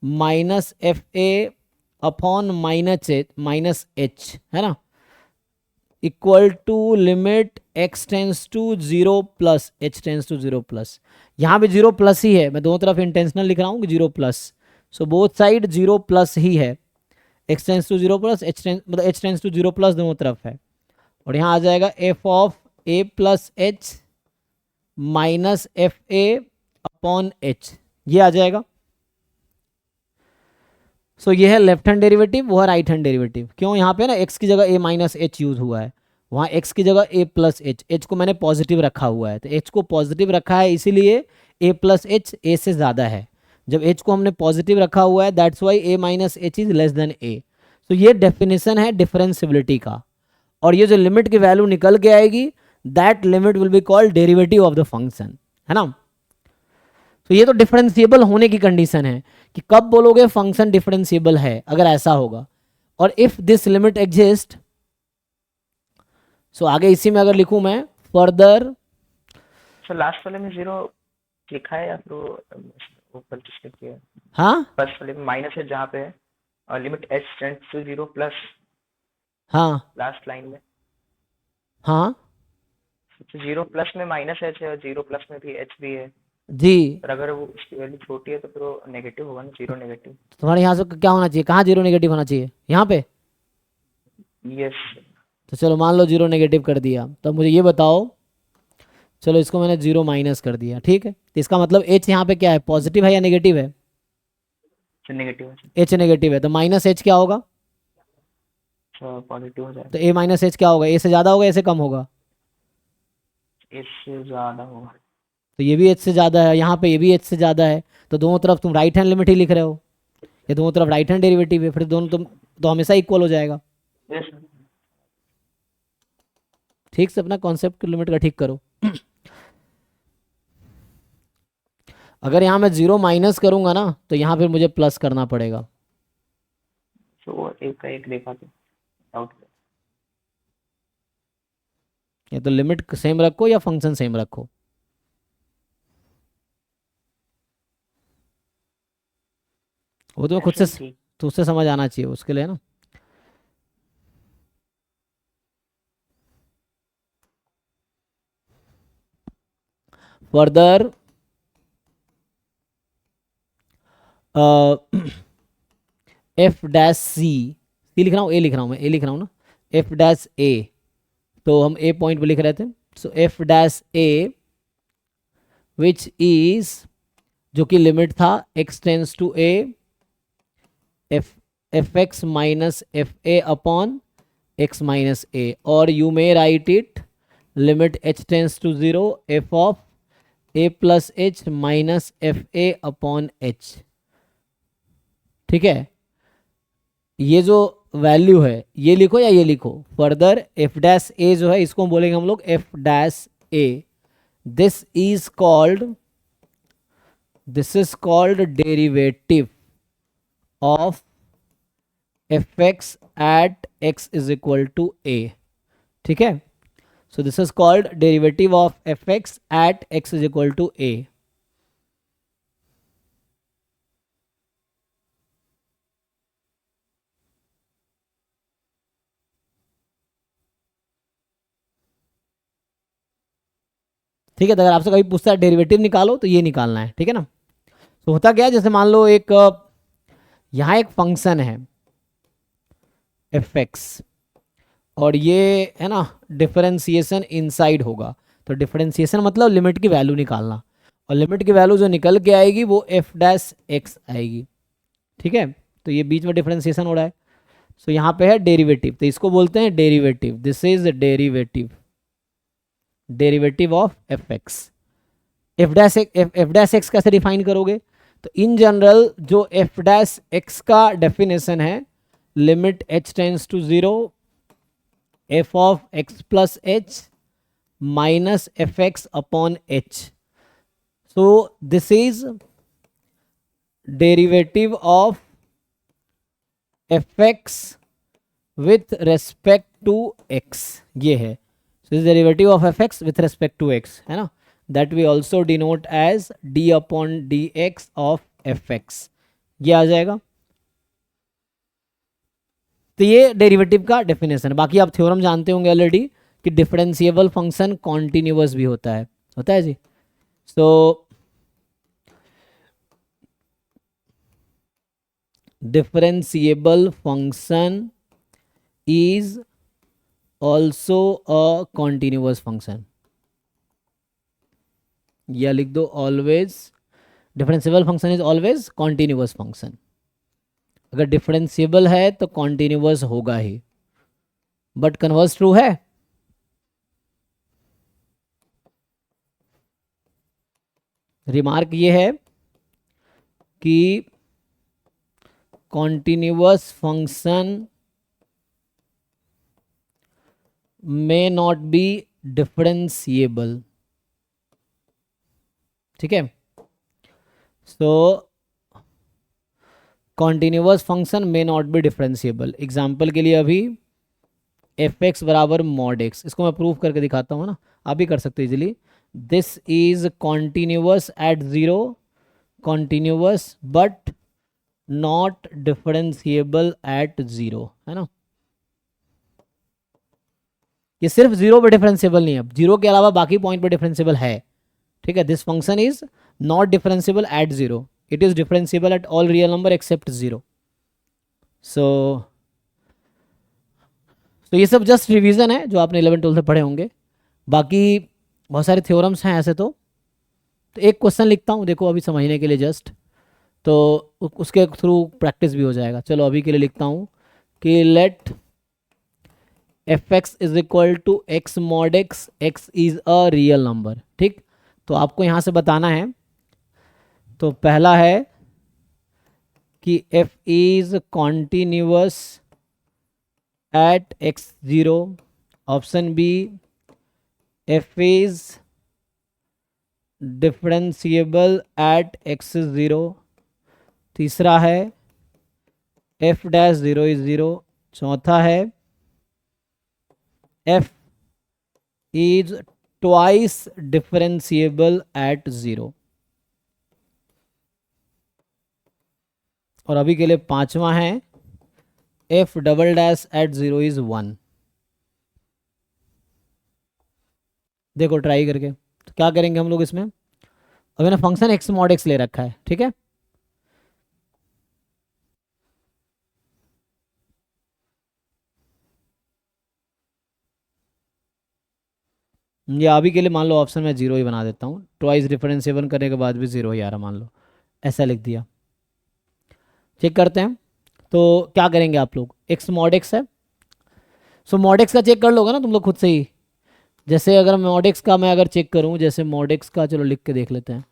minus fa upon minus h, है ना, equal to limit x tends to 0 plus h tends to 0 plus. यहाँ भी 0 प्लस ही है, मैं दोनों तरफ इंटेंशनल लिख रहा हूँ कि 0 plus, so both side 0 plus ही है, x टेंस टू 0 प्लस मतलब h टेंस टू 0 प्लस दोनों तरफ है। और यहाँ आ जाएगा f of a plus h minus f a upon h, ये आ जाएगा। सो ये है लेफ्ट हैंड डेरिवेटिव, वो है राइट हैंड डेरिवेटिव। क्यों, यहाँ पे ना x की जगह a माइनस एच यूज हुआ है, वहाँ x की जगह a प्लस एच, h को मैंने पॉजिटिव रखा हुआ है, तो h को पॉजिटिव रखा है इसीलिए a प्लस एच a से ज़्यादा है। जब h को हमने पॉजिटिव रखा हुआ है that's why a minus H is less than a। तो ये डेफिनेशन है डिफरेंशिबिलिटी का, और ये जो लिमिट की वैल्यू निकल के आएगी that limit will be called derivative of the function, है ना। तो ये तो डिफरेंशिएबल होने की कंडीशन है कि कब बोलोगे फंक्शन डिफरेंशिएबल है, अगर ऐसा होगा। और इफ दिस लिमिट एग्जिस्ट, सो आगे इसी में अगर लिखूं मैं फर्दर, सो लास्ट वाले में 0 लिखा है या फिर ऊपर जिसने किया है? हाँ फर्स्ट वाले में माइनस है जहाँ पे है, और limit h tends to 0 plus हाँ लास्ट लाइन में, हाँ तो 0 प्लस में माइनस h है और 0 प्लस में भी h भी है, जी। पर अगर वो उसकी वैल्यू छोटी है तो फिर वो नेगेटिव होगा ना, 0 नेगेटिव। तुम्हारे यहाँ से क्या होना चाहिए, कहाँ 0 नेगेटिव होना चाहिए, यहाँ पे। यस। तो चलो मान लो 0 नेगेटिव कर दिया, तब मुझे ये बताओ, चलो इसको मैंने 0 माइनस कर दिया, ठीक है, तो इसका मतलब h यहाँ पे क्या है, पॉजिटिव है या नेगेटिव है, नेगेटिव है, h नेगेटिव है, तो माइनस h क्या होगा, तो पॉजिटिव हो जाएगा, तो a माइनस एच क्या होगा, a से ज़्यादा होगा a से कम होगा, इससे ज्यादा होगा। तो ये भी h से ज़्यादा है, यहाँ पे ये भी h से ज़्यादा है, तो दोनों तरफ तुम राइट हैंड लिमिट ही लिख रहे हो, ये दोनों तरफ राइट हैंड डेरिवेटिव है, फिर दोनों तुम तो हमेशा इक्वल हो जाएगा। यस। ठीक से अपना कॉन्सेप्ट लिमिट का ठीक करो। अगर यहाँ मैं 0 माइनस करूँगा ना तो यहाँ फिर मुझे प्लस करना पड़ेगा। तो एक का एक देखा तो डाउट। ये तो लिमिट सेम रखो या फंक्शन सेम रखो, वो तो खुद से ठीक। तो उससे समझ आना चाहिए उसके लिए ना। फर्दर एफ डैश सी लिख रहा हूँ, ए लिख रहा हूँ मैं, ए लिख रहा हूँ ना, एफ डैश ए, तो हम ए पॉइंट पे लिख रहे थे, so f dash a which is, जो कि लिमिट था x tends to a f x minus f a upon x minus a, और you may write it limit h tends to 0 f of a plus h minus f a upon h. ठीक है, ये जो वैल्यू है ये लिखो या ये लिखो, फर्दर एफ डैश ए जो है इसको बोलेंगे हम लोग f dash a, this is called derivative of F x at x is equal to a. ठीक है, so this is called derivative of F x at x is equal to a. ठीक है, तो अगर आपसे कभी पूछता है डेरिवेटिव निकालो तो ये निकालना है, ठीक है ना। तो होता क्या है, जैसे मान लो एक यहाँ एक फंक्शन है एफ एक्स, और ये है ना डिफरेंशिएशन इनसाइड होगा, तो डिफरेंशिएशन मतलब लिमिट की वैल्यू निकालना, और लिमिट की वैल्यू जो निकल के आएगी वो एफ डैश एक्स आएगी। ठीक है, तो ये बीच में डिफरेंशिएशन हो रहा है, सो यहाँ पे है डेरिवेटिव, तो इसको बोलते हैं derivative, this is derivative of F x. F dash x कैसे डिफाइन करोगे, तो इन जनरल जो एफ डैश एक्स का डेफिनेशन है, limit h tends to 0 f of x plus h minus f x upon h, so this is derivative of F x with respect to x, ये है, so this is derivative of fx with respect to x, है ना, that we also denote as d upon dx of fx, ये आ जाएगा। तो ये डेरिवेटिव का डेफिनेशन है। बाकी आप थ्योरम जानते होंगे ऑलरेडी कि डिफरेंशिएबल फंक्शन कॉन्टिन्यूअस भी होता है जी। So differentiable function is also a continuous function, या लिख दो always differentiable function is always continuous function. अगर डिफरेंशिएबल है तो कॉन्टिन्यूअस होगा ही, बट कन्वर्स ट्रू है। रिमार्क ये है कि continuous function may not be differentiable, ठीक है। So continuous function may not be differentiable. Example के लिए अभी एफ एक्स बराबर मॉड एक्स, इसको मैं प्रूव करके दिखाता हूँ ना, आप भी कर सकते हो easily. This is continuous at zero, continuous but not differentiable at zero, है ना। ये सिर्फ जीरो पे डिफरेंशिएबल नहीं है, जीरो के अलावा बाकी पॉइंट पे डिफरेंशिएबल है, ठीक है। This function is not differentiable at zero, it is differentiable at all real number except zero. So ये सब जस्ट रिवीजन है जो आपने 11-12 से पढ़े होंगे। बाकी बहुत सारे थ्योरम्स हैं ऐसे तो एक क्वेश्चन लिखता हूँ, देखो अभी समझने के लिए जस्ट, तो उसके थ्रू प्रैक्टिस भी हो जाएगा। चलो अभी के लिए लिखता हूँ कि let f x is equal to x mod x, x is a real number, ठीक। तो आपको यहाँ से बताना है, तो पहला है कि f is continuous at x zero, option b f is differentiable at x zero, तीसरा है f dash zero is zero, चौथा है f is twice differentiable at zero, और अभी के लिए पांचवा है f double dash at zero is one. देखो ट्राई करके तो क्या करेंगे हम लोग इसमें, अभी ना फंक्शन एक्स मॉड एक्स ले रखा है, ठीक है। ये अभी के लिए मान लो ऑप्शन में जीरो ही बना देता हूँ, ट्वाइस डिफरेंशिएबल करने के बाद भी जीरो ही आ रहा, मान लो ऐसा लिख दिया। चेक करते हैं तो क्या करेंगे आप लोग, एक्स मॉड एक्स है, सो मॉड एक्स का चेक कर लोगे ना तुम लोग खुद से ही। जैसे अगर मॉड एक्स का मैं अगर चेक करूं, जैसे मॉड एक्स का चलो लिख के देख लेते हैं,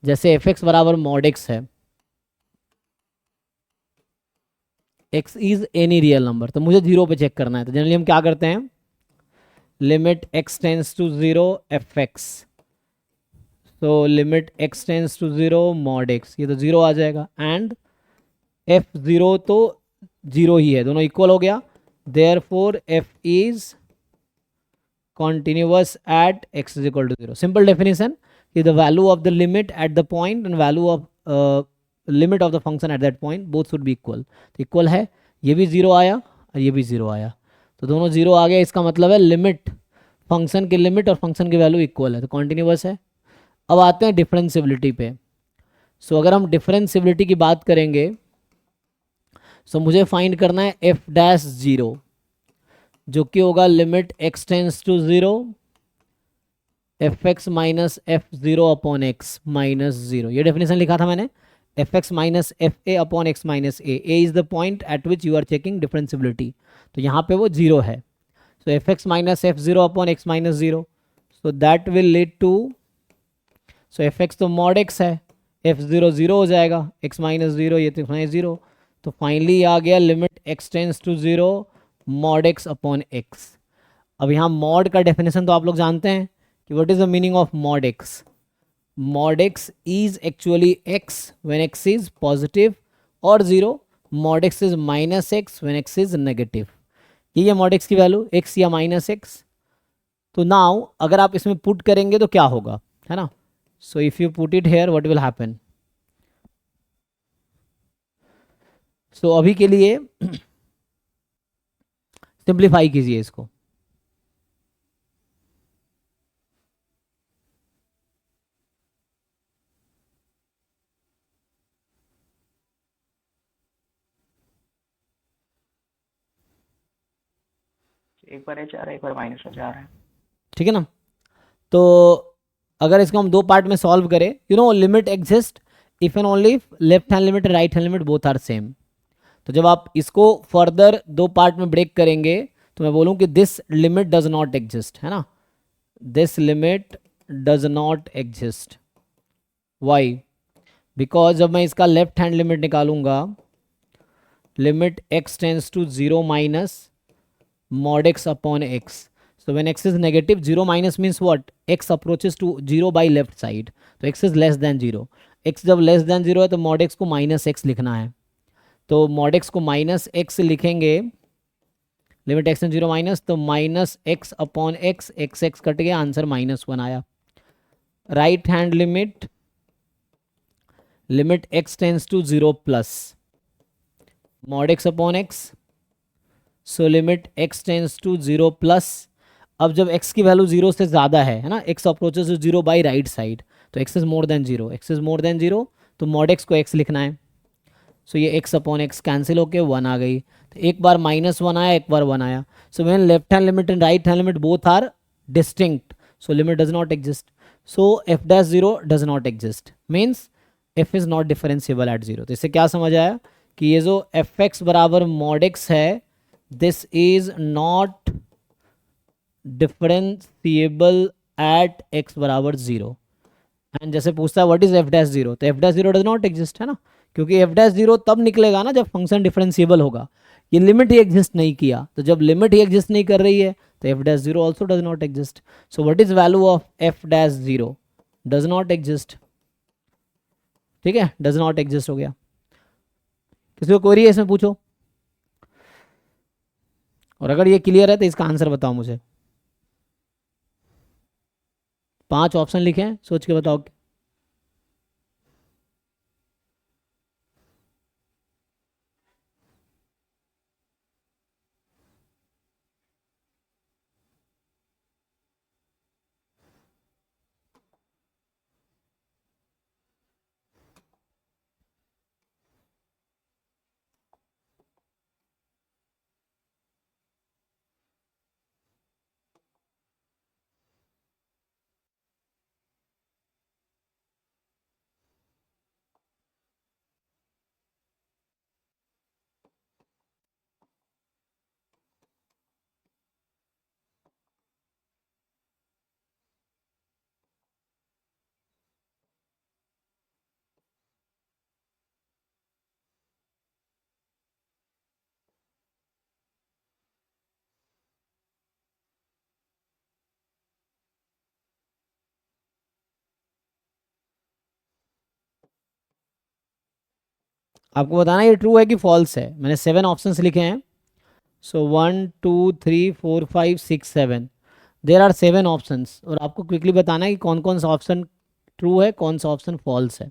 जैसे एफ एक्स बराबर मॉड एक्स है, x is any real number, तो मुझे जीरो पे चेक करना है। तो जनरली हम क्या करते हैं, limit x tends to zero f x, तो limit x tends to zero mod x, ये तो जीरो आ जाएगा, एंड एफ जीरो तो जीरो ही है, दोनों इक्वल हो गया, therefore f is continuous at x is equal to 0. Simple definition is the value of the limit at the point and value of limit of the function at that point both should be equal. तो equal है, ये भी जीरो आया और ये भी जीरो आया, तो दोनों जीरो आ गया, इसका मतलब है लिमिट, फंक्शन की लिमिट और फंक्शन की वैल्यू इक्वल है, तो कॉन्टिन्यूअस है। अब आते हैं डिफरेंशिएबिलिटी पे। सो अगर हम डिफरेंशिएबिलिटी की बात करेंगे, सो मुझे फाइंड करना है एफ डैश जीरो, जो कि होगा limit x tends to zero f x minus f zero upon x minus zero. ये डेफिनेशन लिखा था मैंने, f x minus f a upon x minus a is the point at which you are checking differentiability, तो यहाँ पे वो जीरो है। So f x minus f zero upon x minus zero, so that will lead to, so f x तो मॉड एक्स है, एफ जीरो जीरो हो जाएगा, एक्स माइनस जीरो ये तो जीरो, तो फाइनली आ गया limit x tends to zero mod x upon x. अब यहाँ मॉड का डेफिनेशन तो आप लोग जानते हैं कि what is the meaning of mod x, mod x is actually x when x is positive और zero, mod x is minus x when x is negative, ये है मॉड एक्स की वैल्यू, एक्स या माइनस एक्स। तो नाउ अगर आप इसमें पुट करेंगे तो क्या होगा, है ना। So if you put it here what will happen, सो अभी के लिए सिंप्लीफाई कीजिए इसको। एक बार एच आ रहा है, एक बार माइनस एच आ रहा है। ठीक है ना। तो अगर इसको हम दो पार्ट में सॉल्व करें, you know limit exist if and only left hand limit right hand limit both are same. तो जब आप इसको फर्दर दो पार्ट में ब्रेक करेंगे तो मैं बोलूँ कि this limit does not exist, है ना, this limit does not exist. Why? Because जब मैं इसका लेफ्ट हैंड लिमिट निकालूंगा, limit x tends to 0 minus mod x upon x. So when x is negative, 0 minus means what? X approaches to 0 by left side. तो x is less than 0. x जब less than 0 है तो mod x को minus x लिखना है। तो mod x को minus x लिखेंगे, लिमिट x टेंस 0 माइनस, तो minus x upon x, x cut गया, आंसर -1 आया। Right hand limit, limit x tends to 0 plus mod x upon x, so limit x tends to 0 plus. अब जब x की वैल्यू 0 से ज़्यादा है ना, x approaches to 0 by right side, तो x is more than 0, x is more than 0, तो mod x को x लिखना है। सो ये x अपॉन x कैंसिल होके 1 आ गई। तो एक बार -1 आया, एक बार 1 आया। So when left hand limit and right hand limit both are distinct, so limit does not exist. So f dash 0 does not exist, means f is not differentiable at 0। तो इससे क्या समझ आया कि ये जो fx बराबर mod x है, this is not differentiable at x बराबर 0। एंड जैसे पूछता है व्हाट इज f डैश 0, तो f dash 0 does not exist, है ना, क्योंकि f डैश 0 तब निकलेगा ना जब फंक्शन डिफरेंशिएबल होगा। ये लिमिट ही एग्जिस्ट नहीं किया, तो जब लिमिट ही एग्जिस्ट नहीं कर रही है तो f dash 0 also does not exist. So what is value of f dash 0? Does not exist. ठीक है, डज नॉट एग्जिस्ट हो गया। किसी को क्वेरी है इसमें पूछो, और अगर ये क्लियर है तो इसका आंसर बताओ मुझे। 5 ऑप्शन लिखे हैं, सोच के बताओ। आपको बताना ये ट्रू है कि फॉल्स है। मैंने 7 ऑप्शंस लिखे हैं। सो 1 2 3 4 5 6 7, देर आर 7 ऑप्शंस, और आपको क्विकली बताना है कि कौन कौन सा ऑप्शन ट्रू है, कौन सा ऑप्शन फॉल्स है।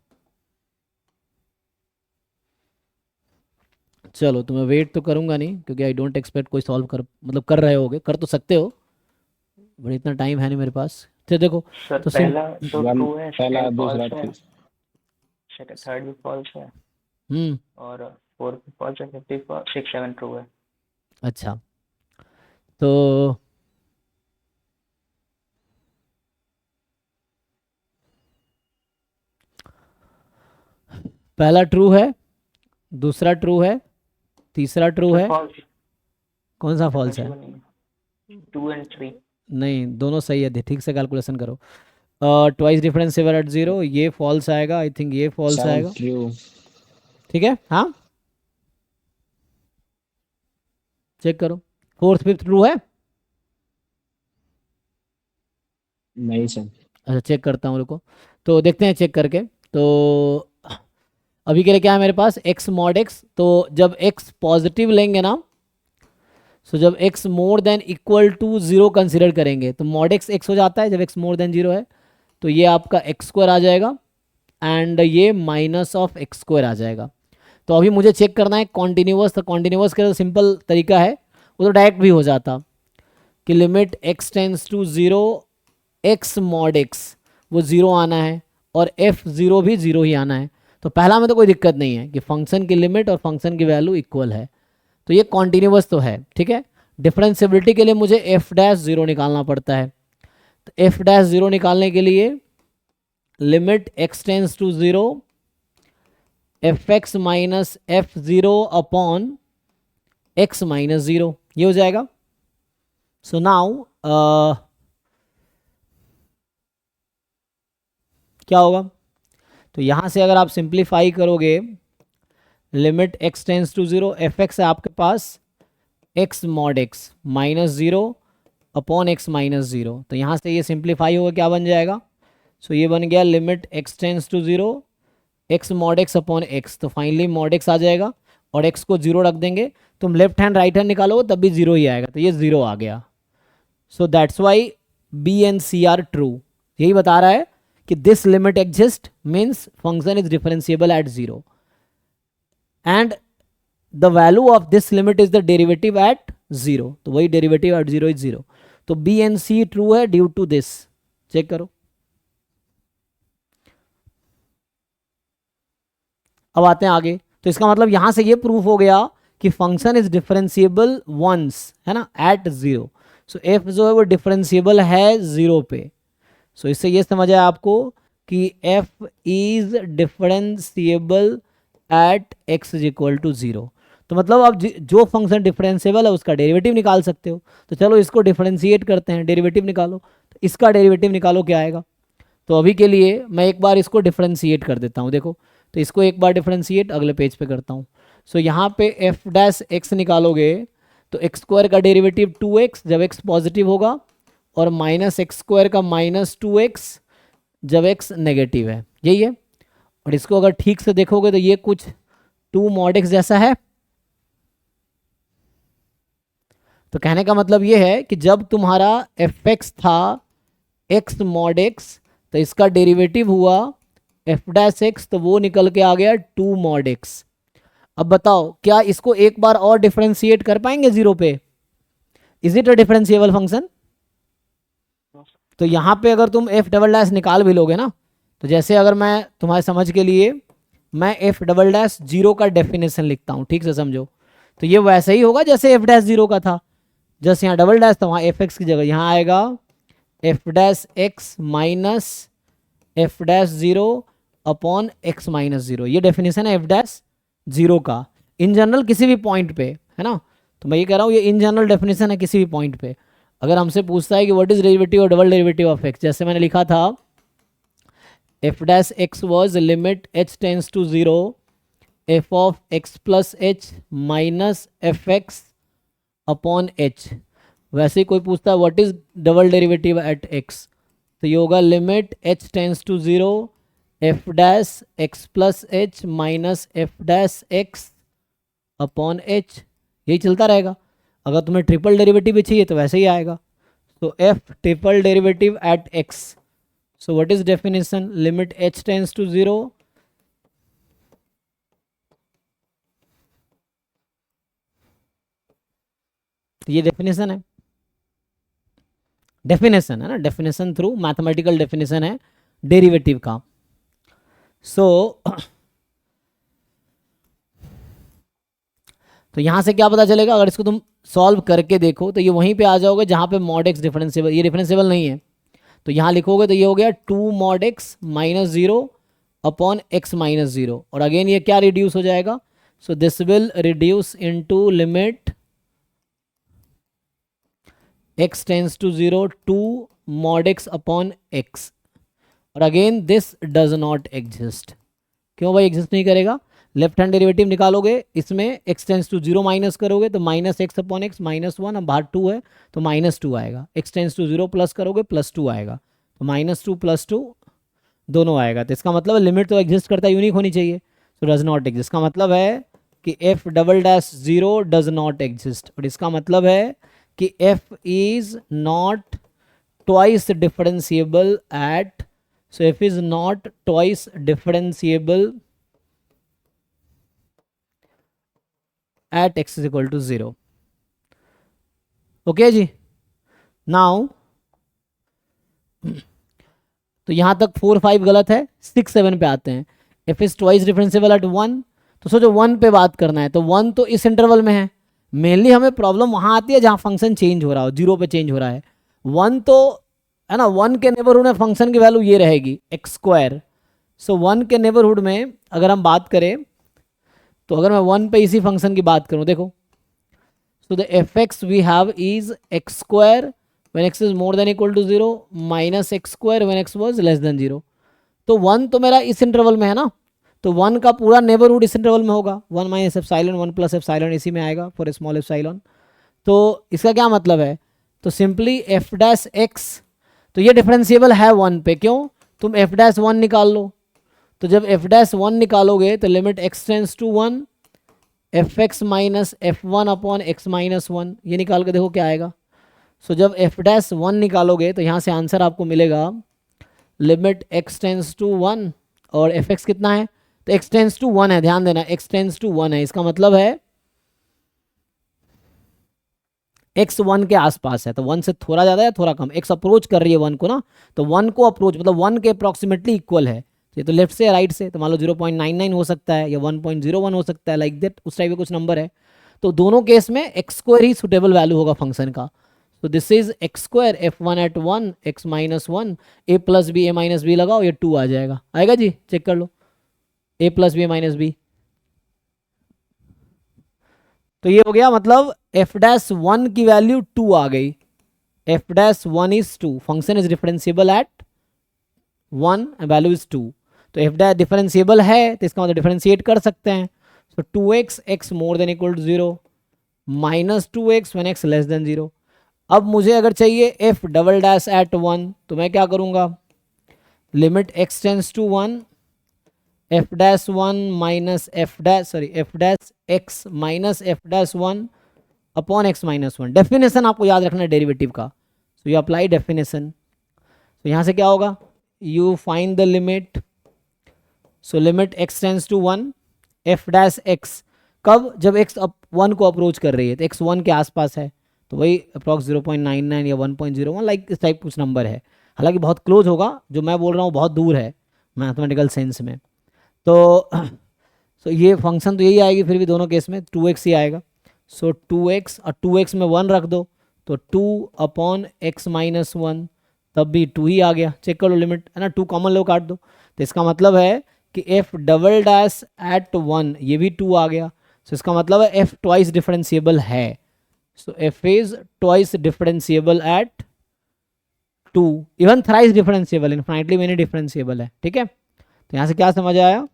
चलो, तो मैं वेट तो करूंगा नहीं, क्योंकि आई डोंट एक्सपेक्ट कोई सॉल्व कर, मतलब कर रहे होगे, कर तो सकते हो, बट इतना टाइम है नहीं मेरे पास। तो देखो, सर तो पहला तो ट्रू है, पहला सेकंड दूसरा फॉल्स है, true। सेकंड थर्ड भी फॉल्स है, और फोर्थ भी फॉल्स है, फिफ्थ भी फॉल्स, 6 7 ट्रू है। अच्छा, तो पहला ट्रू है, दूसरा ट्रू है, तीसरा ट्रू है, फॉल्स, कौन सा फॉल्स है? 2 एंड 3। नहीं, दोनों सही है, ठीक से कैलकुलेशन करो। ट्वाइस डिफरेंशिएबल एट 0, ये फॉल्स आएगा, आई थिंक ये फॉल्स आएगा। ट्रू। ठीक है, हाँ, चेक करो। फोर्थ फिफ्थ ट्रू है? नहीं सर। अच्छा, चेक करता हूँ, रुको, तो देखते हैं चेक करके। तो अभी के लिए क्या है मेरे पास, x mod x, तो जब x पॉजिटिव लेंगे ना, सो जब x more than equal to 0 consider करेंगे तो mod x x हो जाता है जब x मोर देन 0 है, तो ये आपका x स्क्वायर आ जाएगा, एंड ये माइनस ऑफ x स्क्वायर आ जाएगा। तो अभी मुझे चेक करना है कॉन्टिन्यूअस, तो कॉन्टिन्यूअस का सिंपल तरीका है, वो तो डायरेक्ट भी हो जाता कि limit x tends to 0 x mod x वो 0 आना है और f0 भी 0 ही आना है। तो पहला में तो कोई दिक्कत नहीं है कि फंक्शन की लिमिट और फंक्शन की वैल्यू इक्वल है, तो ये कॉन्टिन्यूअस तो है, ठीक है। डिफरेंशिएबिलिटी के लिए मुझे f'0 निकालना पड़ता है, तो f'0 निकालने के लिए limit x tends to 0 fx minus f0 upon x minus 0 ये हो जाएगा। सो नाउ क्या होगा, तो यहां से अगर आप सिंप्लीफाई करोगे limit x tends to 0 fx है आपके पास x mod x minus 0 upon x minus 0, तो यहाँ से ये सिंप्लीफाई होगा क्या बन जाएगा, सो ये बन गया limit x tends to 0 x mod x upon x, तो फाइनली मॉड x आ जाएगा और x को 0 रख देंगे, तुम लेफ्ट हैंड राइट हैंड निकालो तब भी 0 ही आएगा, तो ये 0 आ गया। So that's why b and c are true, यही बता रहा है कि this limit exist means function is differentiable at 0 and the value of this limit is the derivative at 0, तो वही डेरिवेटिव एट 0 इज 0, तो b एंड c ट्रू है ड्यू टू दिस। चेक करो, अब आते हैं आगे, तो इसका मतलब यहां से ये प्रूफ हो गया कि फंक्शन इज डिफरेंशिएबल वंस, है ना, एट 0। सो f जो है वो डिफरेंशिएबल है 0 पे। सो इससे ये समझ आया आपको कि f is differentiable at x is equal to 0, तो मतलब आप जो फंक्शन डिफरेंशिएबल है उसका डेरिवेटिव निकाल सकते हो। तो चलो इसको डिफरेंशिएट करते हैं, डेरिवेटिव निकालो, तो इसका डेरिवेटिव निकालो क्या आएगा। तो अभी के लिए मैं एक बार इसको डिफरेंशिएट कर देता हूँ, देखो, तो इसको एक बार डिफरेंशिएट अगले पेज पे करता हूँ। सो यहाँ पे एफ डैश एक्स निकालोगे तो एक्स स्क्वायर का डेरिवेटिव 2x जब x पॉजिटिव होगा और माइनस एक्स स्क्वायर का माइनस 2x जब x नेगेटिव है, यही है। और इसको अगर ठीक से देखोगे तो ये कुछ 2 मॉड x जैसा है। तो कहने का मतलब ये है कि जब तुम्हारा fx था x मॉड x तो इसका डेरिवेटिव हुआ एफ डैश एक्स, तो वो निकल के आ गया 2 मॉड x। अब बताओ क्या इसको एक बार और डिफरेंशिएट कर पाएंगे 0 पे? Is it a differentiable function? तो यहाँ पे अगर तुम एफ डबल डैश निकाल भी लोगे ना, तो जैसे अगर मैं तुम्हारे समझ के लिए मैं एफ डबल डैश 0 का डेफिनेशन लिखता हूँ, ठीक से समझो, तो ये वैसे ही होगा जैसे एफ डैश 0 का था। जैसे यहाँ डबल डैश था वहाँ एफ एक्स की जगह यहाँ आएगा F dash x minus f dash 0 upon x minus 0, ये डेफिनेशन है एफ डैश 0 का इन जनरल किसी भी पॉइंट पे, है ना। तो मैं ये कह रहा हूँ ये इन जनरल डेफिनेशन है किसी भी पॉइंट पे। अगर हमसे पूछता है कि व्हाट इज डेरिवेटिव और डबल डेरिवेटिव ऑफ एक्स, जैसे मैंने लिखा था f dash x was limit h tends to 0 f of x plus h minus f x upon h, वैसे ही कोई पूछता है what is double derivative at x, तो ये होगा limit h tends to 0 f dash x plus h minus f dash x upon h, यही चलता रहेगा। अगर तुम्हें ट्रिपल डेरिवेटिव भी चाहिए तो वैसे ही आएगा। तो f triple derivative at x, so what is definition limit h tends to 0 ये डेफिनेशन है, डेफिनेशन है ना, डेफिनेशन थ्रू मैथमेटिकल डेफिनेशन है डेरिवेटिव का। सो तो यहां से क्या पता चलेगा, अगर इसको तुम सॉल्व करके देखो तो ये वहीं पे आ जाओगे जहां पे मॉड एक्स डिफरेंशिएबल, ये डिफरेंशिएबल नहीं है, तो यहां लिखोगे तो ये हो गया 2 mod x minus 0 upon x minus 0, और अगेन ये क्या रिड्यूस हो जाएगा, so this will reduce into limit x tends to 0 2 mod x upon x, और again this does not exist. क्यों भाई एग्जिस्ट नहीं करेगा? लेफ्ट हैंड डेरिवेटिव निकालोगे इसमें x टेंस टू 0 माइनस करोगे तो minus x upon x minus 1, अब बाहर 2 है तो माइनस 2 आएगा, x टेंस टू 0 प्लस करोगे प्लस 2 आएगा, तो माइनस 2 प्लस 2 दोनों आएगा। तो इसका मतलब लिमिट तो एग्जिस्ट करता है, यूनिक होनी चाहिए, तो डज नॉट एग्जिस्ट का मतलब है कि F double dash 0 does not exist, और इसका मतलब है कि f is not twice differentiable at, so f is not twice differentiable at x is equal to 0। Okay जी, नाउ तो यहाँ तक 4 5 गलत है, 6 7 पे आते हैं। F is twice differentiable at 1, तो सोचो 1 पे बात करना है, तो 1 तो इस इंटरवल में है। मेनली हमें प्रॉब्लम वहाँ आती है जहाँ फंक्शन चेंज हो रहा हो, 0 पे चेंज हो रहा है। 1 तो है ना, 1 के नेबरहुड में फंक्शन की वैल्यू ये रहेगी एक्स स्क्वायर। सो 1 के नेबरहुड में अगर हम बात करें, तो अगर मैं 1 पे इसी फंक्शन की बात करूँ, देखो, so the fx we have is x square when x is more than equal to 0 minus x square when x was less than 0। तो 1 तो मेरा इस इंटरवल में है ना, तो 1 का पूरा नेबरहुड इस इंटरवल में होगा, 1 माइनस एप्सिलॉन 1 प्लस एप्सिलॉन इसी में आएगा फॉर स्मॉल एप्सिलॉन। तो इसका क्या मतलब है, तो सिंपली एफ डैश एक्स, तो ये डिफरेंशिएबल है 1 पे, क्यों, तुम एफ डैश 1 निकाल लो, तो जब एफ डैश 1 निकालोगे तो limit x tends to 1 f x minus f one upon x minus 1, ये निकाल के देखो क्या आएगा। सो जब एफ डैश 1 निकालोगे तो यहाँ से आंसर आपको मिलेगा लिमिट एक्स टेंस टू 1 और एफ एक्स कितना है, तो एक्स टेंस टू 1 है, ध्यान देना एक्स टेंस टू 1 है, इसका मतलब है एक्स 1 के आसपास है, तो 1 से थोड़ा ज़्यादा या थोड़ा कम, एक्स अप्रोच कर रही है 1 को ना, तो 1 को अप्रोच मतलब 1 के अप्रॉक्सीमेटली इक्वल है, ये तो लेफ्ट से या राइट से, तो मान लो 0.99 हो सकता है या 1.01 हो सकता है, लाइक दैट, उस टाइप का कुछ नंबर है। तो दोनों केस में एक्स स्क्वायर ही सुटेबल वैल्यू होगा फंक्शन का। तो this is x square f one at 1 x minus 1 a plus b a minus b लगाओ, ये 2 आ जाएगा, आएगा जी, चेक कर लो, a plus b a minus b. तो ये हो गया, मतलब एफ डैश 1 की वैल्यू 2 आ गई, F dash 1 is 2, function is differentiable at 1 value is 2। तो एफ डैश डिफरेंशिएबल है तो इसका मतलब डिफरेंशिएट कर सकते हैं। So 2x x more than equal to 0 minus 2x when x less than 0। अब मुझे अगर चाहिए एफ डबल डैश एट 1, तो मैं क्या करूँगा, limit x tends to 1 f dash 1 minus f dash x minus f dash 1 upon x minus 1। Definition आपको याद रखना है डेरिवेटिव का, सो यू अप्लाई डेफिनेशन। तो यहाँ से क्या होगा, you find the limit, so limit x tends to 1 f dash x, कब, जब एक्स 1 को अप्रोच कर रही है, तो एक्स 1 के आसपास है, तो वही अप्रॉक्स 0.99 या 1.01 लाइक इस टाइप कुछ नंबर है, हालांकि बहुत क्लोज होगा, जो मैं बोल रहा हूँ बहुत दूर है मैथमेटिकल सेंस में। तो ये फंक्शन तो यही आएगी फिर भी दोनों केस में 2x ही आएगा। सो 2x और 2x में 1 रख दो, तो 2 अपॉन एक्स माइनस 1, तब भी 2 ही आ गया, चेक कर लो लिमिट, है ना, 2 कॉमन लो काट दो, तो इसका मतलब है कि एफ डबल डैश एट 1 ये भी 2 आ गया। सो इसका मतलब है एफ ट्वाइस डिफरेंशिएबल है। So f is twice differentiable at 2, even thrice differentiable, infinitely many differentiable है, ठीक है। तो यहाँ से क्या समझ आया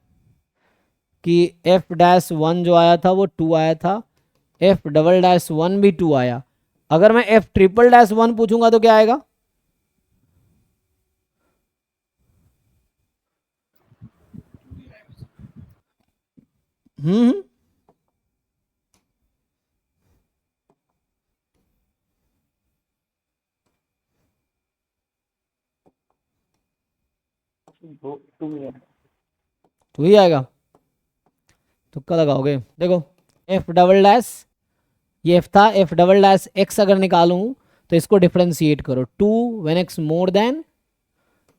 कि एफ डैश 1 जो आया था वो 2 आया था, एफ डबल डैश 1 भी 2 आया। अगर मैं एफ ट्रिपल डैश 1 पूछूंगा तो क्या आएगा, हम्म, वो 2 है। 2 ही आएगा, तुक्का लगाओगे, देखो एफ डबल डैश ये एफ था, एफ डबल डैश एक्स अगर निकालूं तो इसको डिफरेंशिएट करो, 2 when x more than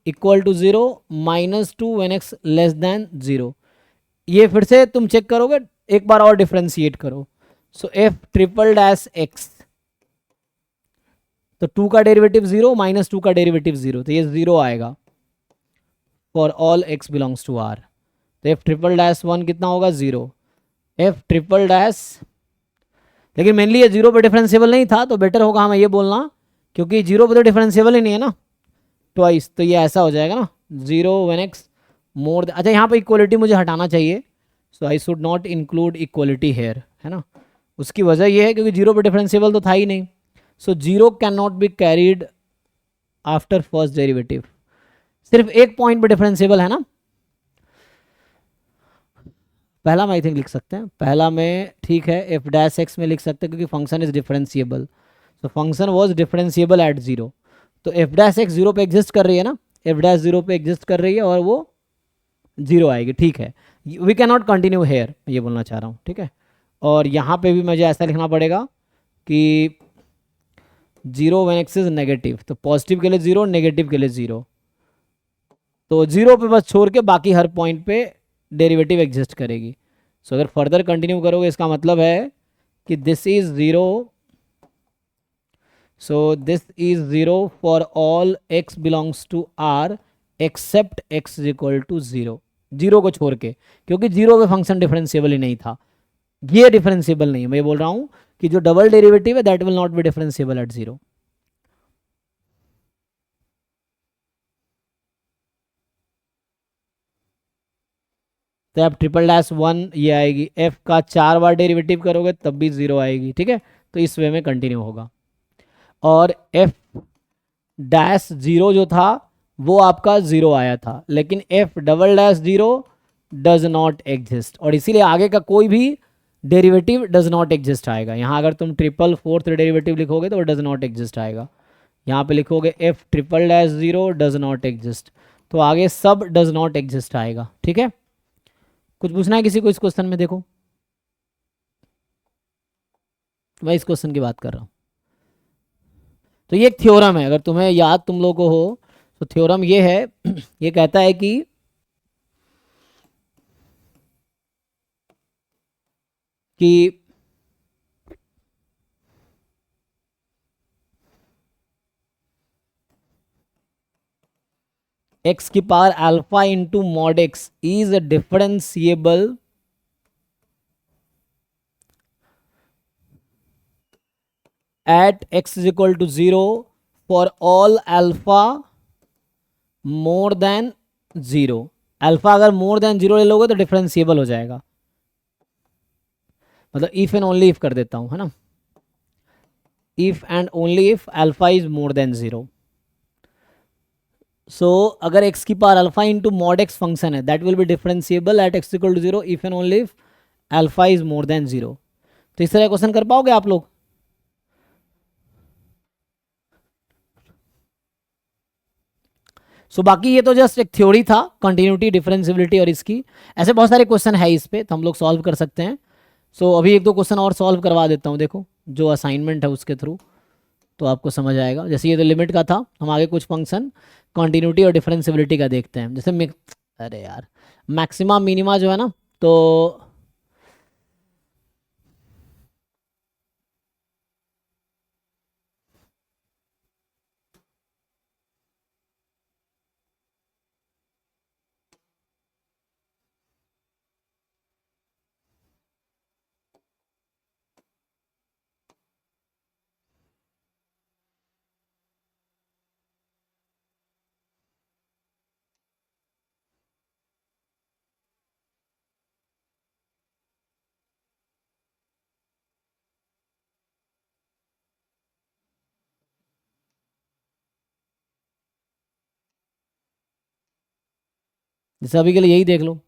equal to 0 minus 2 when x less than 0। ये फिर से तुम चेक करोगे, एक बार और डिफरेंशिएट करो। So F triple dash x, तो 2 का डेरिवेटिव 0 माइनस 2 का डेरिवेटिव 0, तो ये 0 आएगा for all x belongs to r. तो एफ ट्रिपल डैश 1 कितना होगा, 0। एफ ट्रिपल डैश, लेकिन मेनली ये 0 पे डिफरेंशिएबल नहीं था, तो बेटर होगा हमें ये बोलना, क्योंकि 0 पे तो डिफरेंशिएबल ही नहीं है ना ट्वाइस, तो ये ऐसा हो जाएगा ना 0 व्हेन एक्स मोर, अच्छा यहाँ पे इक्वलिटी मुझे हटाना चाहिए, so I should not include equality here, है ना। उसकी वजह ये है क्योंकि 0 पे डिफरेंशिएबल तो था ही नहीं, सो 0 can not be carried after first derivative. सिर्फ एक पॉइंट पे डिफरेंशिएबल है ना, पहला में आई थिंक लिख सकते हैं, पहला में ठीक है, एफ डैश एक्स में लिख सकते हैं क्योंकि function is differentiable, so function was differentiable at 0, तो एफ डैश एक्स 0 पे एग्जिस्ट कर रही है ना, एफ डैश 0 पे एग्जिस्ट कर रही है और वो 0 आएगी, ठीक है। We can not continue here, ये बोलना चाह रहा हूँ, ठीक है। और यहाँ पे भी मुझे ऐसा लिखना पड़ेगा कि zero when x is negative, तो पॉजिटिव के लिए जीरो, नेगेटिव के लिए जीरो, तो जीरो पे बस छोड़ के बाकी हर पॉइंट पे डेरिवेटिव एग्जिस्ट करेगी। सो अगर फर्दर कंटिन्यू करोगे इसका मतलब है कि this is zero, so this is zero for all x belongs to r except x is equal to zero, zero को छोड़ के, क्योंकि जीरो पे फंक्शन डिफरेंशिएबल ही नहीं था, ये डिफरेंशिएबल नहीं है। मैं ये बोल रहा हूँ कि जो डबल डेरिवेटिव है that will not be differentiable at zero. तो आप ट्रिपल डैश वन ये आएगी, एफ का 4 बार डेरिवेटिव करोगे तब भी जीरो आएगी, ठीक है। तो इस वे में कंटिन्यू होगा। और एफ डैश जीरो जो था वो आपका जीरो आया था, लेकिन F double dash zero does not exist, और इसीलिए आगे का कोई भी डेरिवेटिव डज नॉट एग्जिस्ट आएगा। यहाँ अगर तुम ट्रिपल फोर्थ डेरिवेटिव लिखोगे तो डज नॉट एग्जिस्ट आएगा। यहाँ पे लिखोगे F triple dash zero does not exist, तो आगे सब डज नॉट एग्जिस्ट आएगा, ठीक है। कुछ पूछना है किसी को इस क्वेश्चन में? देखो मैं इस क्वेश्चन की बात कर रहा हूँ। तो ये एक थ्योरम है, अगर तुम्हें याद तुम लोगों को हो तो थ्योरम ये है ये कहता है कि x की power alpha into mod x is differentiable at x is equal to 0 for all alpha more than 0। Alpha अगर मोर देन जीरो ले लोगे तो डिफरेंशिएबल हो जाएगा, मतलब इफ एंड ओनली इफ कर देता हूं, है ना, if and only if alpha is more than zero. सो अगर x की power alpha into mod x function है that will be differentiable at x equal to zero if and only if alpha is more than zero. तो इस तरह क्वेश्चन कर पाओगे आप लोग? सो बाकी ये तो जस्ट एक थ्योरी था, कंटिन्यूटी, डिफरेंशिएबिलिटी और इसकी, ऐसे बहुत सारे क्वेश्चन है इस पे तो हम लोग सॉल्व कर सकते हैं। सो अभी एक दो क्वेश्चन और सॉल्व करवा देता हूँ, देखो जो असाइनमेंट है उसके थ्रू, तो आपको समझ आएगा। जैसे ये तो लिमिट का था, हम आगे कुछ फंक्शन कंटिन्यूटी और डिफरेंशिएबिलिटी का देखते हैं। जैसे अरे यार मैक्सिमा मिनिमा जो है ना, तो जैसे अभी के लिए यही देख लो।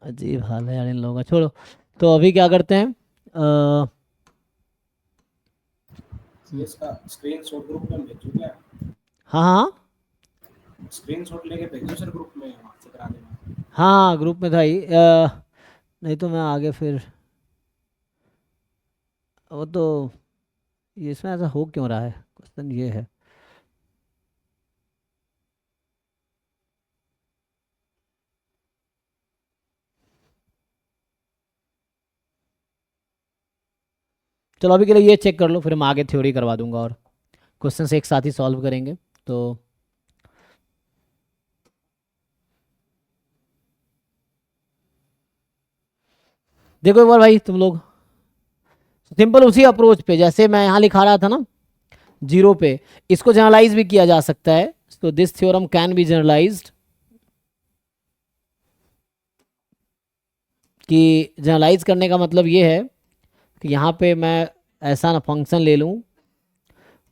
अजीब हाल है यार इन लोगों का, छोड़ो। तो अभी क्या करते हैं, इसका स्क्रीनशॉट ग्रुप में भेजो क्या? हाँ हाँ स्क्रीनशॉट लेके भेजो सर ग्रुप में, वहां से करा देना। हाँ ग्रुप में था ही, नहीं तो मैं आगे फिर वो तो ये इसमें ऐसा हो क्यों रहा है, क्वेश्चन ये है। चलो अभी के लिए ये चेक कर लो, फिर हम आगे थ्योरी करवा दूंगा और क्वेश्चन से एक साथ ही सॉल्व करेंगे। तो देखो एक बार भाई तुम लोग, सिंपल उसी अप्रोच पे जैसे मैं यहाँ लिखा रहा था ना जीरो पे, इसको जनरलाइज भी किया जा सकता है। तो this theorem can be generalized, कि जनरलाइज करने का मतलब ये है कि यहाँ पे मैं ऐसा ना फंक्शन ले लूँ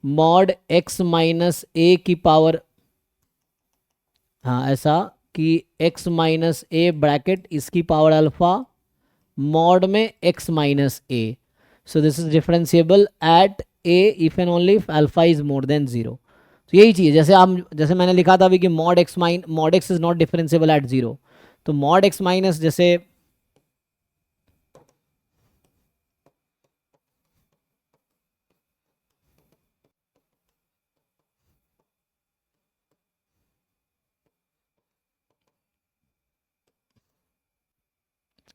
मॉड x माइनस ए की पावर, हाँ ऐसा कि x माइनस ए ब्रैकेट इसकी पावर अल्फा मॉड में x minus A. So this is differentiable eight a if and only if alpha is more than 0। तो यही चीज़ जैसे आप, जैसे मैंने लिखा था अभी कि mod x is not differentiable at 0। तो मॉड x माइनस जैसे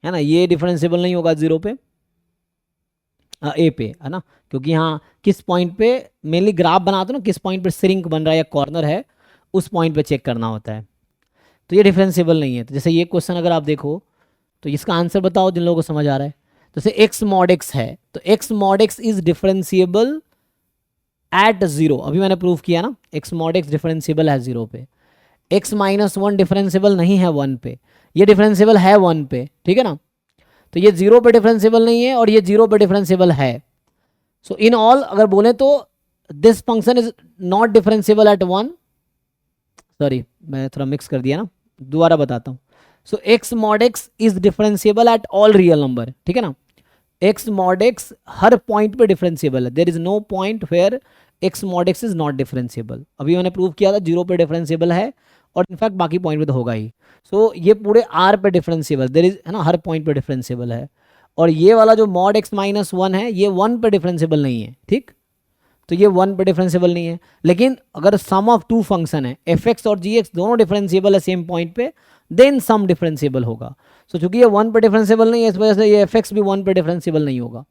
है ना, ये डिफरेंशिएबल नहीं होगा 0 पे, ए पे, है ना, क्योंकि यहाँ किस पॉइंट पे मेनली ग्राफ बनाते हो ना, किस पॉइंट पे श्रिंक बन रहा है या कॉर्नर है, उस पॉइंट पे चेक करना होता है। तो ये डिफरेंशिएबल नहीं है। तो जैसे ये क्वेश्चन अगर आप देखो तो इसका आंसर बताओ जिन लोगों को समझ आ रहा है। तो जैसे एक्स मॉड एक्स है, तो x mod x is differentiable at 0। अभी मैंने प्रूव किया ना, एक्स मॉड एक्स डिफरेंशिएबल है 0 पे। एक्स माइनस 1 डिफरेंशिएबल नहीं है 1 पे, ये डिफरेंशिएबल है 1 पे, ठीक है ना। तो ये 0 पे डिफरेंशिएबल नहीं है और ये 0 पे डिफरेंशिएबल है। सो इन ऑल अगर बोले तो this function is not differentiable at 1, sorry मैं थोड़ा मिक्स कर दिया ना, दोबारा बताता हूँ। So x mod x is differentiable at all real number, ठीक है ना। एक्स मॉड एक्स हर पॉइंट पे डिफरेंशिएबल है, there is no point where x mod x is not differentiable. अभी मैंने प्रूव किया था 0 पे डिफरेंशिएबल है और इनफैक्ट बाकी पॉइंट पे तो होगा ही। सो ये पूरे आर पे डिफरेंशिएबल, देयर इज, है ना, हर पॉइंट पे डिफरेंशिएबल है। और ये वाला जो मॉड एक्स माइनस 1 है ये 1 पे डिफरेंशिएबल नहीं है, ठीक। तो ये 1 पे डिफरेंशिएबल नहीं है। लेकिन अगर सम ऑफ टू फंक्शन है एफ एक्स और जी एक्स दोनों डिफरेंशिएबल है सेम पॉइंट पे, देन सम डिफरेंशिएबल होगा। सो चूंकि ये 1 पे डिफरेंशिएबल नहीं है इस वजह से ये एफ एक्स भी 1 पे डिफरेंशिएबल नहीं होगा।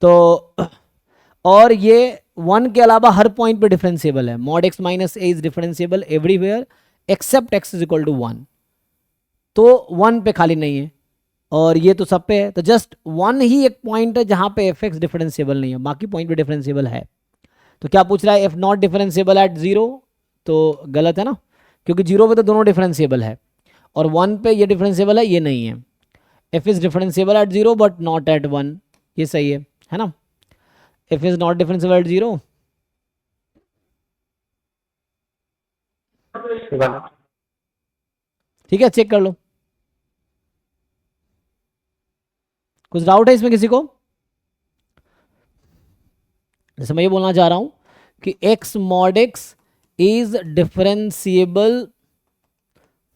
तो और ये 1 के अलावा हर पॉइंट पे डिफरेंशिएबल है। Mod x minus a is differentiable everywhere except x is equal to 1। तो 1 पे खाली नहीं है और ये तो सब पे है। तो जस्ट 1 ही एक पॉइंट है जहां पे एफ एक्स डिफरेंशिएबल नहीं है, बाकी पॉइंट पे डिफरेंशिएबल है। तो क्या पूछ रहा है, एफ नॉट डिफरेंशिएबल एट 0, तो गलत है ना, क्योंकि 0 पे तो दोनों डिफरेंशिएबल है और 1 पे ये डिफरेंशिएबल है, ये नहीं है। F is differentiable at 0 but not at 1, ये सही है ना। F is not differentiable at 0, गलत। ठीक है, चेक कर लो। कुछ डाउट है इसमें किसी को? जैसे मैं ये बोलना चाह रहा हूं कि x mod x is differentiable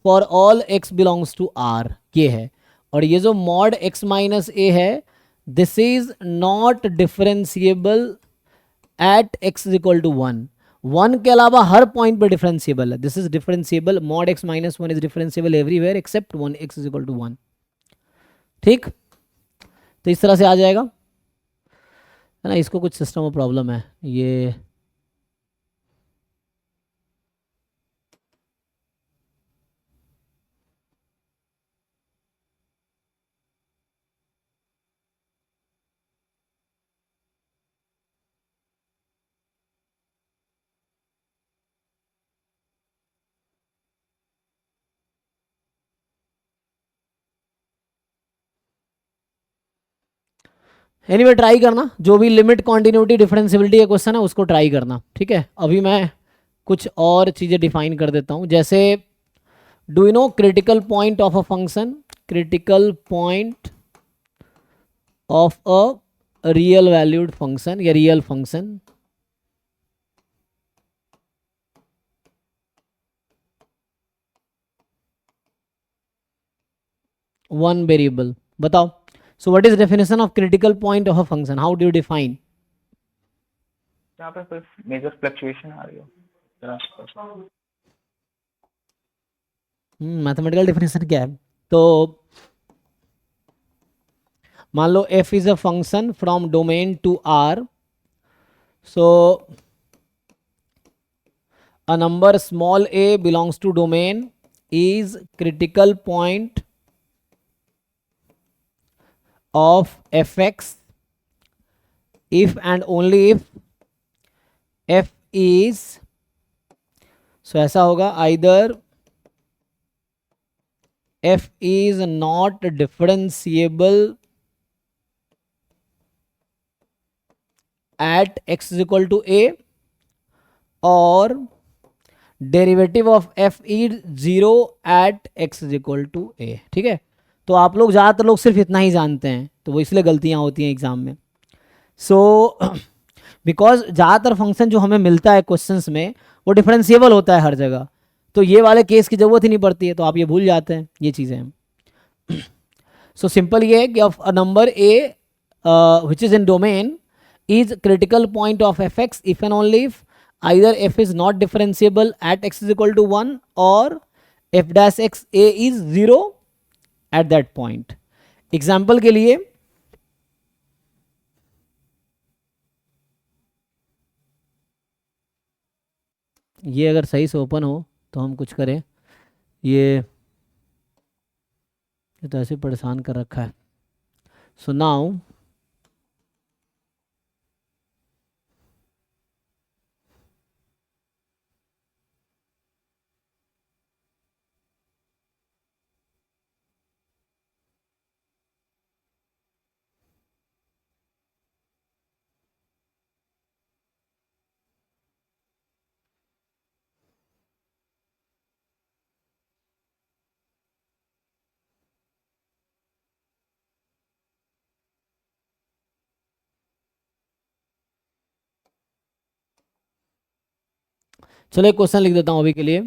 for all x belongs to r, ये है। और ये जो mod x माइनस ए है this is not differentiable at x is equal to 1। 1 के अलावा हर पॉइंट पे डिफरेंशिएबल है। This is differentiable, mod x minus 1 is differentiable everywhere except 1 x is equal to 1, ठीक। तो इस तरह से आ जाएगा, है ना। इसको कुछ सिस्टम में प्रॉब्लम है ये, एनीवे ट्राई करना, जो भी लिमिट कॉन्टिन्यूटी डिफरेंशिएबिलिटी का क्वेश्चन है उसको ट्राई करना, ठीक है। अभी मैं कुछ और चीज़ें डिफाइन कर देता हूँ। जैसे do you know critical point of a function, critical point of a real valued function या रियल फंक्शन, वन वेरिएबल, बताओ। सो what is definition of critical point of a function, how do you define? जहाँ पे कोई मेजर फ्लक्चुएशन आ रही हो जरा। मैथमेटिकल डेफिनेशन क्या है? तो मान लो f इज a function from domain to r, so a number small a belongs to domain is critical point of fx if and only if f is, so ऐसा होगा either f is not differentiable at x is equal to a or derivative of f is 0 at x is equal to a. ठीक है, तो आप लोग ज़्यादातर लोग सिर्फ इतना ही जानते हैं, तो वो इसलिए गलतियाँ होती हैं एग्जाम में। सो बिकॉज ज़्यादातर फंक्शन जो हमें मिलता है क्वेश्चंस में वो डिफरेंशिएबल होता है हर जगह, तो ये वाले केस की ज़रूरत ही नहीं पड़ती है, तो आप ये भूल जाते हैं ये चीज़ें। सो सिंपल ये है कि of a number A which is in domain is critical point of fx if and only if either f is not differentiable at x is equal to 1 or f dash x a is 0 at that point। Example के लिए ये अगर सही से ओपन हो तो हम कुछ करें, ये तो ऐसे परेशान कर रखा है। सो नाउ चलो एक क्वेश्चन लिख देता हूं अभी के लिए।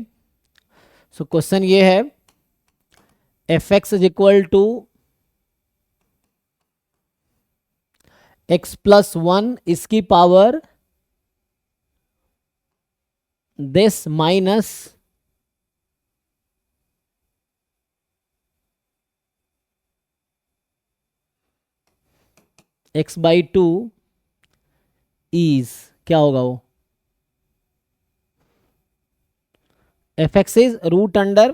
सो क्वेश्चन ये है f x is equal to x plus 1 इसकी power this minus x by 2 is, क्या होगा वो? F x is root under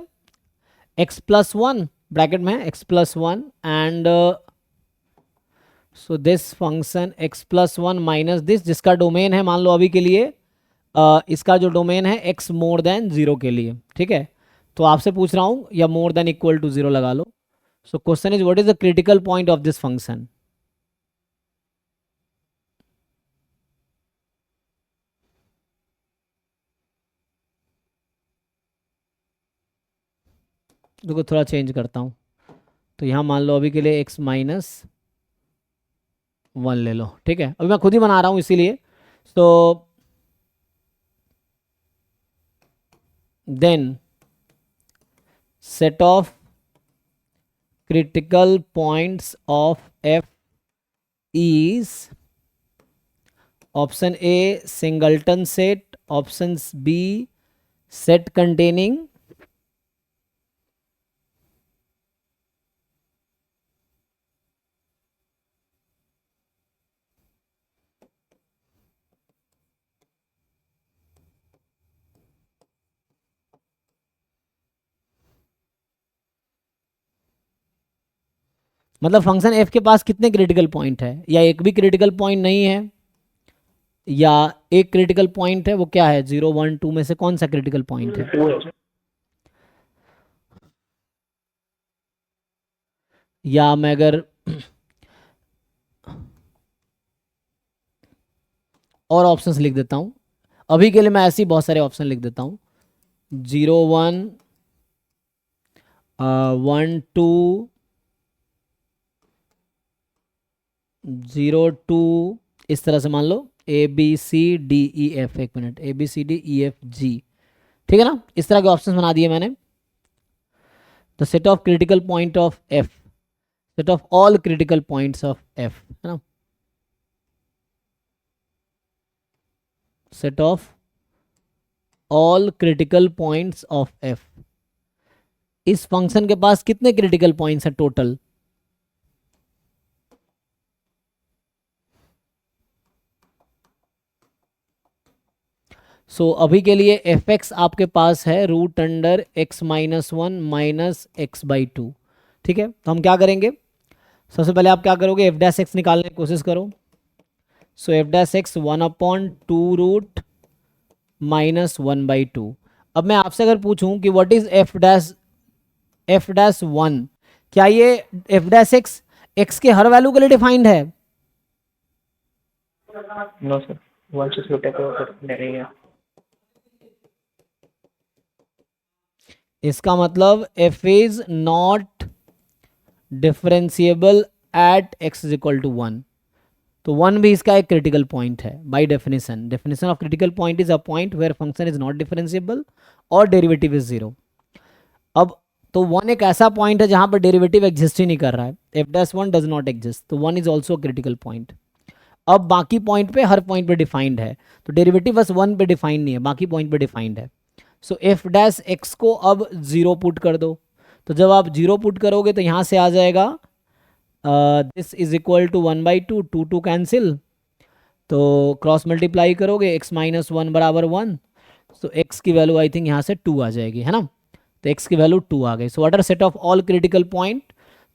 x plus 1 bracket में x plus 1 and so this function x plus 1 minus this, जिसका डोमेन है मान लो अभी के लिए इसका जो डोमेन है एक्स मोर देन 0 के लिए। ठीक है, तो आपसे पूछ रहा हूँ या मोर देन इक्वल टू 0 लगा लो। So question is what is the critical point of this function. देखो थोड़ा चेंज करता हूँ, तो यहाँ मान लो अभी के लिए x माइनस 1 ले लो। ठीक है, अभी मैं खुद ही बना रहा हूँ इसीलिए। तो then set of critical points of f is option a singleton set, option b set containing मतलब फंक्शन f के पास कितने क्रिटिकल पॉइंट है, या एक भी क्रिटिकल पॉइंट नहीं है, या एक क्रिटिकल पॉइंट है, वो क्या है 0 1 2 में से कौन सा क्रिटिकल पॉइंट है? या मैं अगर और ऑप्शंस लिख देता हूं, अभी के लिए मैं ऐसे ही बहुत सारे ऑप्शन लिख देता हूं 0 1 1 2 0 2 इस तरह से मान लो a b c d e f, एक minute, a b c d e f g. ठीक है ना, इस तरह के ऑप्शंस बना दिए मैंने। The set of critical point of f, set of all critical points of f, है ना। Set of all critical points of f. इस फंक्शन के पास कितने क्रिटिकल पॉइंट्स हैं टोटल? सो अभी के लिए एफ एक्स आपके पास है root under x minus one minus x by two. ठीक है, तो हम क्या करेंगे, सबसे पहले आप क्या करोगे, एफ डैश एक्स निकालने की कोशिश करो। So f dash x 1/2 root minus 1/2। अब मैं आपसे अगर पूछूं कि what is f dash one, क्या ये एफ डैश एक्स एक्स के हर वैल्यू के लिए डिफाइंड है? नो सर, वन से छोटे को नहीं है। इसका मतलब f is not differentiable at x is equal to one. तो वन भी इसका एक क्रिटिकल पॉइंट है by definition. Definition of critical point is a point where function is not differentiable और डेरिवेटिव इज जीरो। अब तो वन एक ऐसा पॉइंट है जहां पर डेरिवेटिव एग्जिस्ट ही नहीं कर रहा है, f dash one does not exist, तो one is also critical point. अब बाकी पॉइंट पे हर पॉइंट पे डिफाइंड है, तो डेरिवेटिव बस वन पे डिफाइंड नहीं है, बाकी पॉइंट पे डिफाइंड है। सो एफ डैश एक्स को अब जीरो पुट कर दो। तो जब आप जीरो पुट करोगे तो यहाँ से आ जाएगा this is equal to 1/2, 2 cancel, तो क्रॉस मल्टीप्लाई करोगे x माइनस वन बराबर 1, तो x की वैल्यू आई थिंक यहाँ से 2 आ जाएगी, है ना। तो x की वैल्यू 2 आ गई। So what are set of all critical point,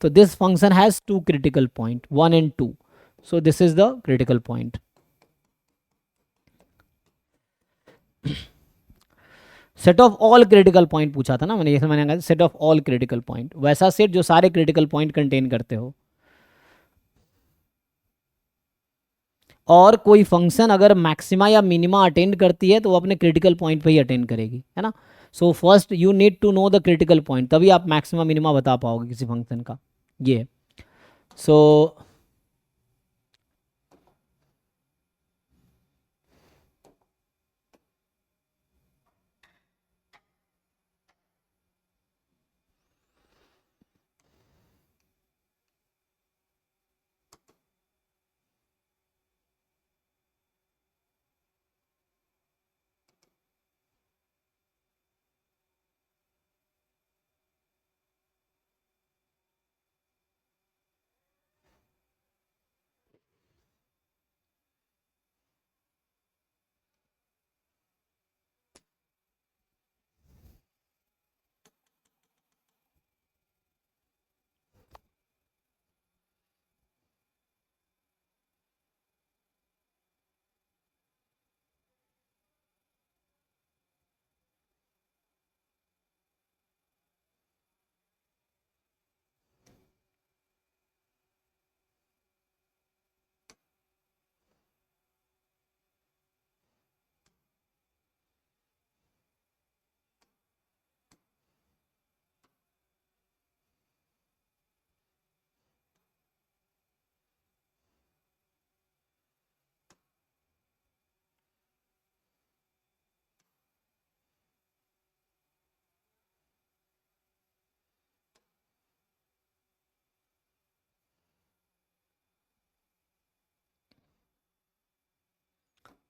तो this function has 2 critical point 1 and 2, so this is the critical point. Set of all critical point पूछा था ना मैंने, जैसे मैंने कहा set of all critical point, वैसा सेट जो सारे क्रिटिकल पॉइंट कंटेन करते हो। और कोई फंक्शन अगर मैक्सिमा या मिनिमा अटेंड करती है तो वो अपने क्रिटिकल पॉइंट पे ही अटेंड करेगी, है ना। So first you need to know the critical point, तभी आप मैक्सिमा मिनिमा बता पाओगे किसी फंक्शन का। ये सो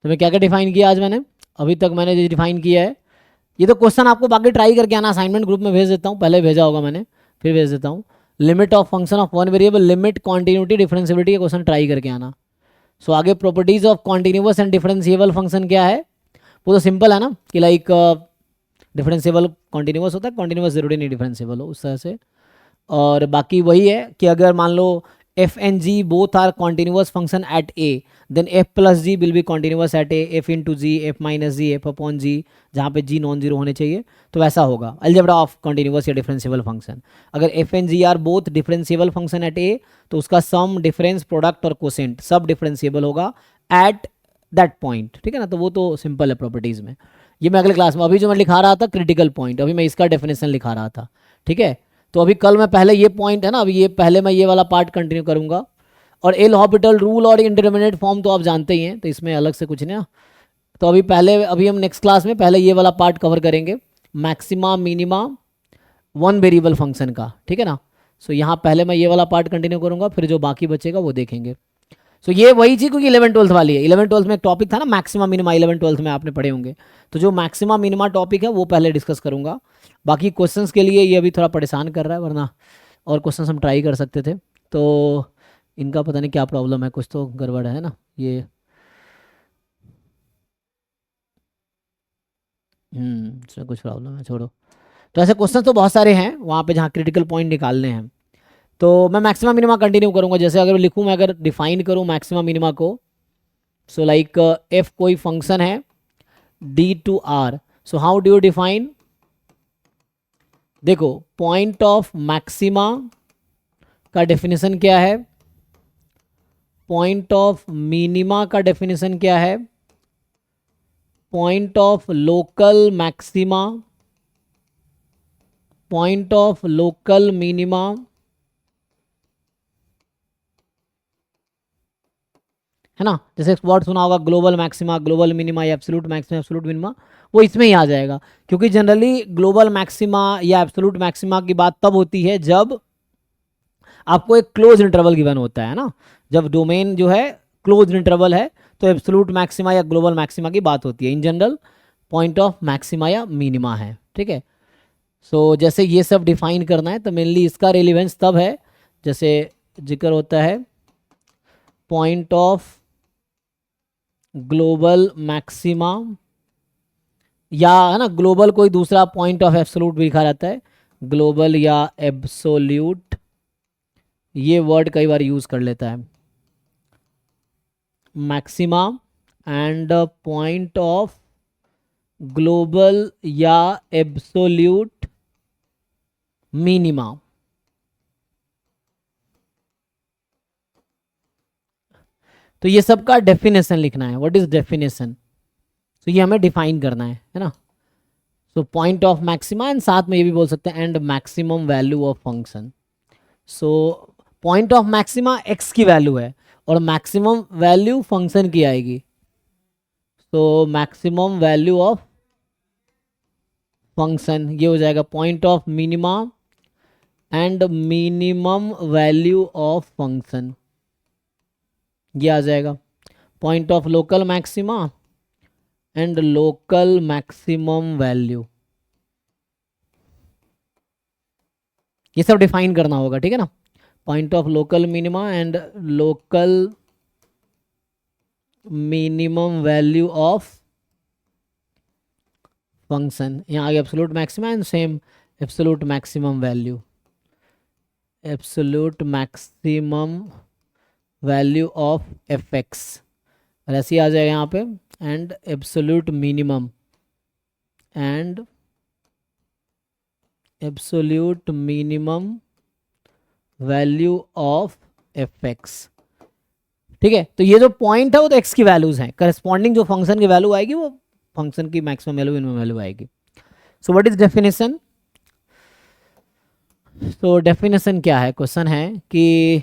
मैं क्या क्या डिफाइन किया आज मैंने, अभी तक मैंने जो डिफाइन किया है, ये तो क्वेश्चन आपको बाकी ट्राई करके आना, असाइनमेंट ग्रुप में भेज देता हूँ, पहले भेजा होगा मैंने, फिर भेज देता हूँ। Limit of function of one variable, limit, continuity, differentiability के क्वेश्चन ट्राई करके आना। सो आगे properties of continuous and differentiable function क्या है, वो तो सिंपल है ना कि लाइक डिफरेंशिएबल कॉन्टिन्यूअस होता है, कॉन्टिन्यूअस जरूरी नहीं डिफरेंशिएबल हो, उस तरह से। और बाकी वही है कि अगर मान लो f and g both are continuous function at a, then f plus g will be continuous at a, f into g, f minus g, f upon g, जहाँ पे जी नॉन जीरो होने चाहिए, तो वैसा होगा अलजेब्रा ऑफ कॉन्टिन्यूअस या डिफरेंशिएबल फंक्शन। अगर f and g are both differentiable function at a, तो उसका सम, डिफरेंस, प्रोडक्ट और कोसेंट सब डिफरेंशिएबल होगा एट दैट पॉइंट, ठीक है ना। तो वो तो सिंपल है प्रॉपर्टीज़ में। ये मैं अगले क्लास में, अभी जो मैं लिखा रहा था क्रिटिकल पॉइंट, अभी मैं इसका डेफिनेशन लिखा रहा था, ठीक है। तो अभी कल मैं पहले ये पॉइंट है ना, अभी ये पहले मैं ये वाला पार्ट कंटिन्यू करूंगा। और एल हॉपिटल रूल और इंडिटरमिनेट फॉर्म तो आप जानते ही हैं, तो इसमें अलग से कुछ नहीं है। तो अभी हम नेक्स्ट क्लास में पहले ये वाला पार्ट कवर करेंगे, maxima minima one variable function का, ठीक है ना। सो यहाँ पहले मैं ये वाला पार्ट कंटिन्यू करूँगा, फिर जो बाकी बचेगा वो देखेंगे। सो ये वही चीज क्योंकि 11th-12th वाली है। 11th-12th में एक टॉपिक था ना मैक्सिमा मिनिमा, 11th-12th में आपने पढ़े होंगे। तो जो मैक्सिमा मिनिमा टॉपिक है वो पहले डिस्कस करूंगा। बाकी क्वेश्चंस के लिए ये अभी थोड़ा परेशान कर रहा है, वरना और क्वेश्चंस हम ट्राई कर सकते थे। तो इनका पता नहीं क्या प्रॉब्लम है, कुछ तो गड़बड़ है ना ये। इसमें कुछ प्रॉब्लम है, छोड़ो। तो ऐसे क्वेश्चन तो बहुत सारे हैं वहाँ पे जहाँ क्रिटिकल पॉइंट निकालने हैं। तो मैं मैक्सिमा मिनिमा कंटिन्यू करूँगा। जैसे अगर लिखूँ, मैं अगर डिफाइन करूँ मैक्सिमा मिनिमा को, सो लाइक एफ कोई फंक्शन है d to r, so how do you define? देखो पॉइंट ऑफ मैक्सिमा का डेफिनेशन क्या है, पॉइंट ऑफ मिनिमा का डेफिनेशन क्या है, point of local maxima, point of local minima, है ना। जैसे एक वर्ड सुना होगा ग्लोबल मैक्सिमा, ग्लोबल मिनिमा या एब्सोल्यूट मैक्सिमा, एब्सोल्यूट मिनिमा, वो इसमें ही आ जाएगा। क्योंकि जनरली ग्लोबल मैक्सिमा या एब्सोल्यूट मैक्सिमा की बात तब होती है जब आपको एक क्लोज इंटरवल गिवन होता है ना। जब डोमेन जो है क्लोज इंटरवल है तो एब्सोल्यूट मैक्सिमा या ग्लोबल मैक्सिमा की बात होती है। In general point of maxima या मिनिमा है, ठीक है। सो जैसे ये सब डिफाइन करना है तो मेनली इसका रेलिवेंस तब है जैसे जिक्र होता है पॉइंट ऑफ ग्लोबल मैक्सिमा, या है ना ग्लोबल कोई दूसरा पॉइंट ऑफ एब्सोल्यूट भी लिखा रहता है, ग्लोबल या एब्सोल्यूट, ये वर्ड कई बार यूज कर लेता है। Maxima and point of global या एब्सोल्यूट मिनिमा। तो ये सब का डेफिनेशन लिखना है, व्हाट इज डेफिनेशन। तो ये हमें डिफाइन करना है ना। So point of maxima and साथ में ये भी बोल सकते हैं and maximum value of function. So point of maxima x की वैल्यू है और मैक्सिमम वैल्यू फंक्शन की आएगी। तो मैक्सिमम वैल्यू ऑफ फंक्शन ये हो जाएगा point of minima and minimum value of function, ये आ जाएगा point of local maxima and local maximum value. ये सब डिफाइन करना होगा, ठीक है ना। Point of local minima and local minimum value of function. यहाँ आगे absolute maxima and same absolute maximum value, absolute maximum value of F x, ऐसे ही आ जाएगा यहाँ पे and absolute minimum and absolute minimum value of F x, ठीक है। तो ये जो पॉइंट है वो तो एक्स की वैल्यूज हैं, करस्पॉन्डिंग जो फंक्शन की वैल्यू आएगी वो फंक्शन की मैक्सिमम वैल्यू मिनिमम वैल्यू आएगी। सो व्हाट इज डेफिनेशन? तो डेफिनेशन क्या है, क्वेश्चन है कि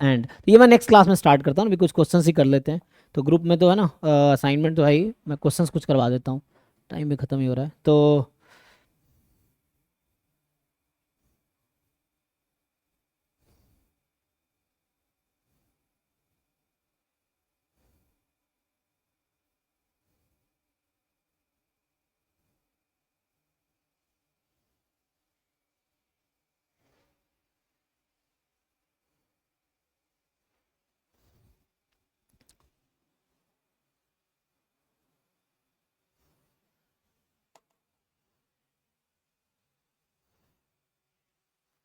एंड ये मैं नेक्स्ट क्लास में स्टार्ट करता हूँ, अभी कुछ क्वेश्चंस ही कर लेते हैं। तो ग्रुप में तो है ना असाइनमेंट तो है ही, मैं क्वेश्चंस कुछ करवा देता हूँ, टाइम भी ख़त्म ही हो रहा है। तो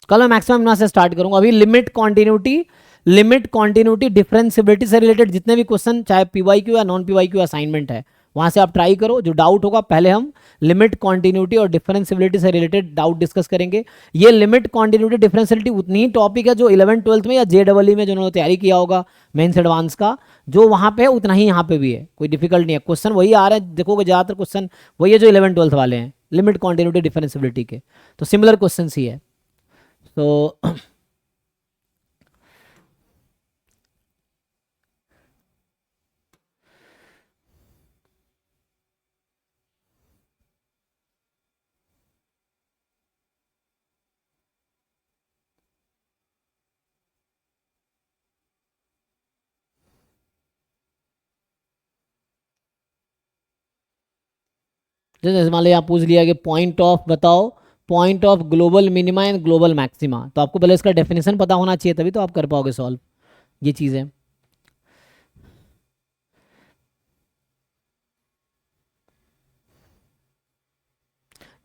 कल मैं मैक्सिमम मिनिमा से स्टार्ट करूंगा। अभी लिमिट कॉन्टिन्यूटी डिफरेंशिएबिलिटी से रिलेटेड जितने भी क्वेश्चन, चाहे पीवाईक्यू या नॉन पीवाईक्यू असाइनमेंट है, वहां से आप ट्राई करो। जो डाउट होगा पहले हम लिमिट कॉन्टिन्यूटी और डिफरेंशिएबिलिटी से रिलेटेड डाउट डिस्कस करेंगे। ये लिमिट कॉन्टिन्यूटी डिफरेंशिएबिलिटी उतनी ही टॉपिक है जो 11th-12th में या JEE में जिन्होंने तैयारी किया होगा मेंस एडवांस का, जो वहां पे है उतना ही यहाँ पे भी है, कोई डिफिकल्ट नहीं है। क्वेश्चन वही आ रहे हैं, देखोगे ज्यादातर क्वेश्चन वही है जो 11th-12th वाले हैं, लिमिट कॉन्टिन्यूटी डिफरेंशिएबिलिटी के, तो सिमिलर क्वेश्चन ही है। तो जैसे मान लो यहाँ पूछ लिया कि पॉइंट ऑफ बताओ, point of global minima and global maxima, तो आपको पहले इसका डेफिनेशन पता होना चाहिए, तभी तो आप कर पाओगे सॉल्व ये चीज़ें।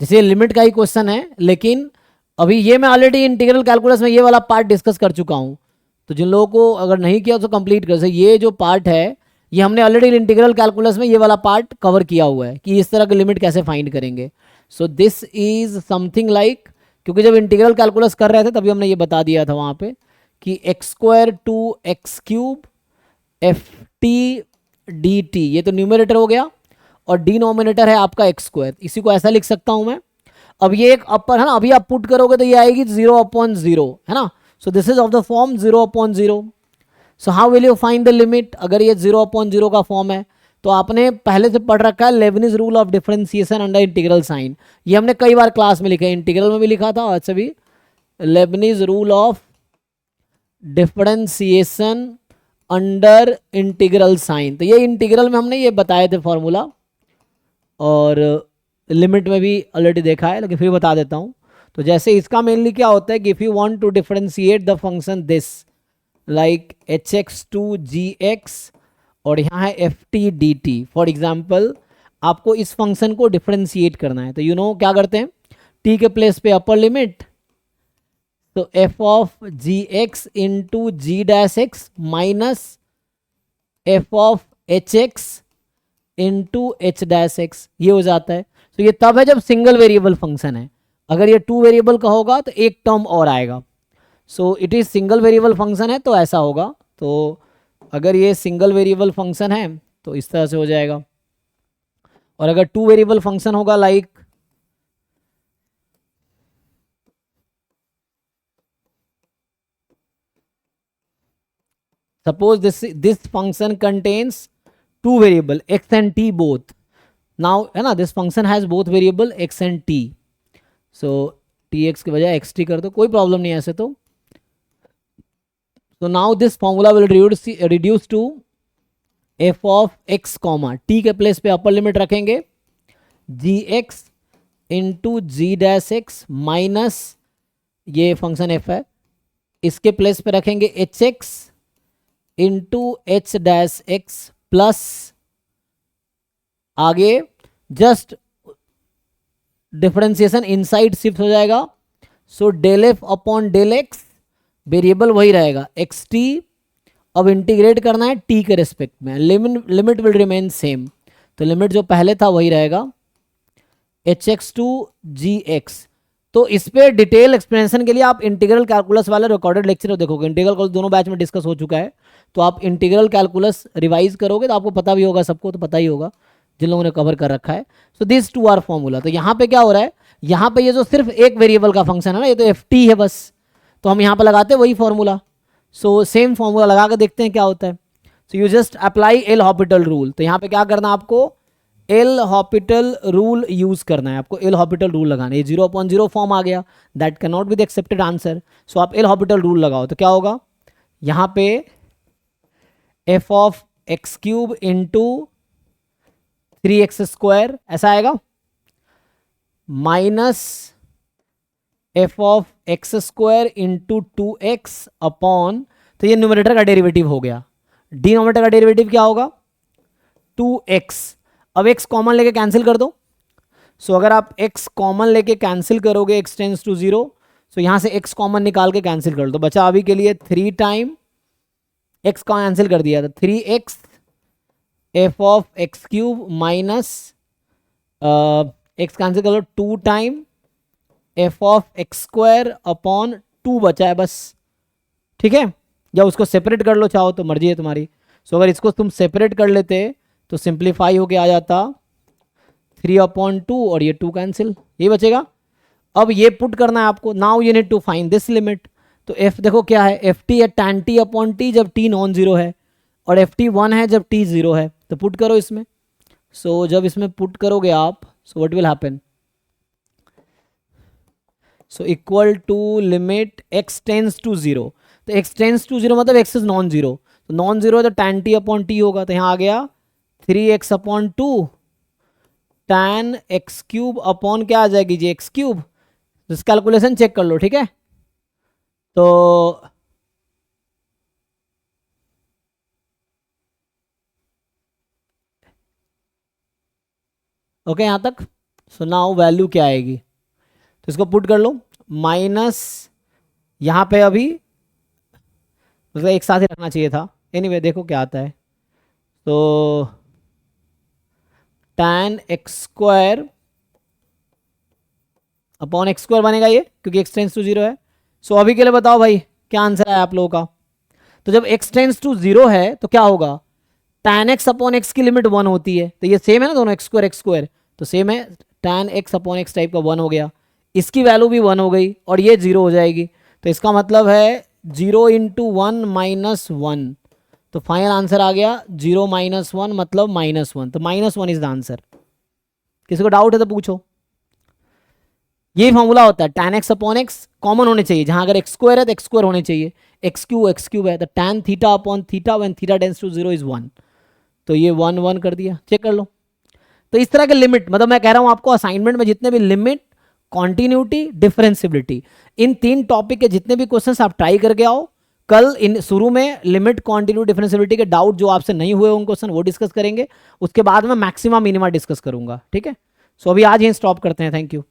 जैसे लिमिट का ही क्वेश्चन है, लेकिन अभी ये मैं ऑलरेडी इंटीग्रल कैलकुलस में ये वाला पार्ट डिस्कस कर चुका हूँ, तो जिन लोगों को अगर नहीं किया तो कंप्लीट कर सकते। ये जो पार्ट है ये हमने ऑलरेडी इंटीग्रल कैलकुलस में ये वाला पार्ट कवर किया हुआ है कि इस तरह की लिमिट कैसे फाइंड करेंगे। सो दिस इज समथिंग लाइक, क्योंकि जब इंटीग्रल कैलकुलस कर रहे थे तभी हमने ये बता दिया था वहाँ पे कि x² to x³ ft dt, ये तो न्यूमरेटर हो गया और डिनोमिनेटर है आपका x²। इसी को ऐसा लिख सकता हूँ मैं। अब ये एक अपर है ना, अभी आप पुट करोगे तो ये आएगी 0/0 है ना। So this is of the form 0/0। So how will you find the limit? अगर ये 0/0 का फॉर्म है तो आपने पहले से पढ़ रखा है Leibniz rule of differentiation under integral sign. ये हमने कई बार क्लास में लिखा है, इंटीग्रल में भी लिखा था और अच्छा भी Leibniz rule of differentiation under integral sign. तो ये इंटीग्रल में हमने ये बताए थे फॉर्मूला, और लिमिट में भी ऑलरेडी देखा है, लेकिन फिर बता देता हूँ। तो जैसे इसका मेनली क्या होता है कि if you want to differentiate the function this like hx to gx और यहाँ है ft dt, फॉर एग्जाम्पल आपको इस फंक्शन को डिफरेंशिएट करना है, तो यू नो क्या करते हैं, t के प्लेस पे अपर लिमिट, तो f of gx into g dash x minus f of hx into h dash x, ये हो जाता है। तो ये तब है जब सिंगल वेरिएबल फंक्शन है। अगर ये 2 वेरिएबल का होगा तो एक टर्म और आएगा। So it is single variable function है तो ऐसा होगा। तो अगर ये सिंगल वेरिएबल फंक्शन है तो इस तरह से हो जाएगा, और अगर 2 वेरिएबल फंक्शन होगा like suppose this function contains 2 variable x and t both, now है ना, this function has both variable x and t, so tx के बजाय xt कर दो, कोई प्रॉब्लम नहीं है ऐसे तो। So now this formula will reduce to f of x comma t के प्लेस पे अपर लिमिट रखेंगे gx into g dash x minus ये फंक्शन f है, इसके प्लेस पे रखेंगे hx into h dash x plus आगे जस्ट डिफरेंशिएशन इनसाइड शिफ्ट हो जाएगा। So del f upon del x, variable वही रहेगा एक्स टी, अब इंटीग्रेट करना है टी के रिस्पेक्ट में, लिमिट विल रिमेन सेम, तो लिमिट जो पहले था वही रहेगा h x to g x. तो इस पर डिटेल एक्सप्लेनेशन के लिए आप इंटीग्रल कैलकुलस वाला रिकॉर्डेड लेक्चर देखोगे, इंटीग्रल कैलकुलस दोनों बैच में डिस्कस हो चुका है, तो आप इंटीग्रल कैलकुलस रिवाइज करोगे तो आपको पता भी होगा, सबको तो पता ही होगा जिन लोगों ने कवर कर रखा है। So this 2 are formula. तो यहाँ पे क्या हो रहा है, यहाँ पे ये जो सिर्फ एक वेरिएबल का फंक्शन है ना, ये तो एफ टी है बस, तो हम यहाँ पे लगाते हैं वही फॉर्मूला। सो सेम फॉर्मूला लगा कर देखते हैं क्या होता है। So you just apply L Hôpital rule. तो यहाँ पे क्या करना है आपको, एल हॉपिटल रूल यूज करना है, आपको एल हॉपिटल रूल लगाना है। ये 0/0 फॉर्म आ गया, that can not be the accepted answer. So आप एल हॉपिटल रूल लगाओ तो क्या होगा, यहाँ पे F of x cube into 3x² ऐसा आएगा minus F of x² into 2x upon, तो ये न्यूमरेटर का डेरिवेटिव हो गया, डिनोमिनेटर का डेरिवेटिव क्या होगा 2x। अब x कॉमन लेके कैंसिल कर दो। सो अगर आप x कॉमन लेके कैंसिल करोगे x टेंड्स टू 0, सो यहां से x कॉमन निकाल के कैंसिल कर दो, बचा अभी के लिए 3 टाइम x का कैंसिल कर दिया था 3x F of x cube minus x cancel कर लो 2 time F of x² upon 2 बचा है बस, ठीक है। या उसको सेपरेट कर लो चाहो तो, मर्जी है तुम्हारी। सो अगर इसको तुम सेपरेट कर लेते तो सिंप्लीफाई होके आ जाता 3/2 और ये 2 कैंसिल, ये बचेगा। अब ये पुट करना है आपको, now you need to find this limit. तो f देखो क्या है, एफ टी है tan t अपॉन टी जब t नॉन जीरो है, और एफ टी 1 है जब t 0 है, तो पुट करो इसमें। सो जब इसमें पुट करोगे आप, so what will happen, so equal to limit x tends to 0, तो x टेंस टू 0 मतलब x इज नॉन जीरो, तो नॉन जीरो है तो tan t अपॉन टी होगा, तो यहाँ आ गया 3x upon 2 tan x cube upon क्या आ जाएगी जी, एक्स क्यूब। इस कैलकुलेशन चेक कर लो, ठीक है। तो ओके यहाँ तक। सो नाउ वैल्यू क्या आएगी, तो इसको पुट कर लो, माइनस यहाँ पे अभी मतलब एक साथ ही रखना चाहिए था। एनीवे देखो क्या आता है। तो tan x square upon x square बनेगा ये, क्योंकि एक्स टेंस टू जीरो है। सो अभी के लिए बताओ भाई क्या आंसर है आप लोगों का। तो जब एक्स टेंस टू जीरो है तो क्या होगा, tan एक्स अपॉन एक्स की लिमिट 1 होती है। तो ये सेम है ना दोनों, एक्स स्क्वायर तो सेम है, tan x upon x type का 1 हो गया, इसकी वैल्यू भी 1 हो गई और ये 0 हो जाएगी। तो इसका मतलब है 0 इंटू 1 माइनस 1। तो फाइनल आंसर आ गया 0 माइनस 1 मतलब -1। तो -1 इज द आंसर। किसी को डाउट है तो पूछो। ये फॉर्मूला होता है, tan x upon x common होने चाहिए, जहां अगर एक्स स्क्वायर है तो एक्स स्क्वायर होने चाहिए, एक्स क्यूब है तो tan theta upon theta when theta tends to 0 is 1। तो ये 1 1 कर दिया, चेक कर लो। तो इस तरह के लिमिट, मतलब मैं कह रहा हूं आपको असाइनमेंट में जितने भी लिमिट, कॉन्टिन्यूटी, डिफरेंशियबिलिटी, इन 3 टॉपिक के जितने भी क्वेश्चंस आप ट्राई करके आओ। कल इन शुरू में लिमिट, कॉन्टिन्यूटी, डिफरेंशियबिलिटी के डाउट जो आपसे नहीं हुए उन क्वेश्चन वो डिस्कस करेंगे, उसके बाद में मैक्सिमम मिनिमा डिस्कस करूंगा, ठीक है। सो अभी आज ही स्टॉप करते हैं, थैंक यू।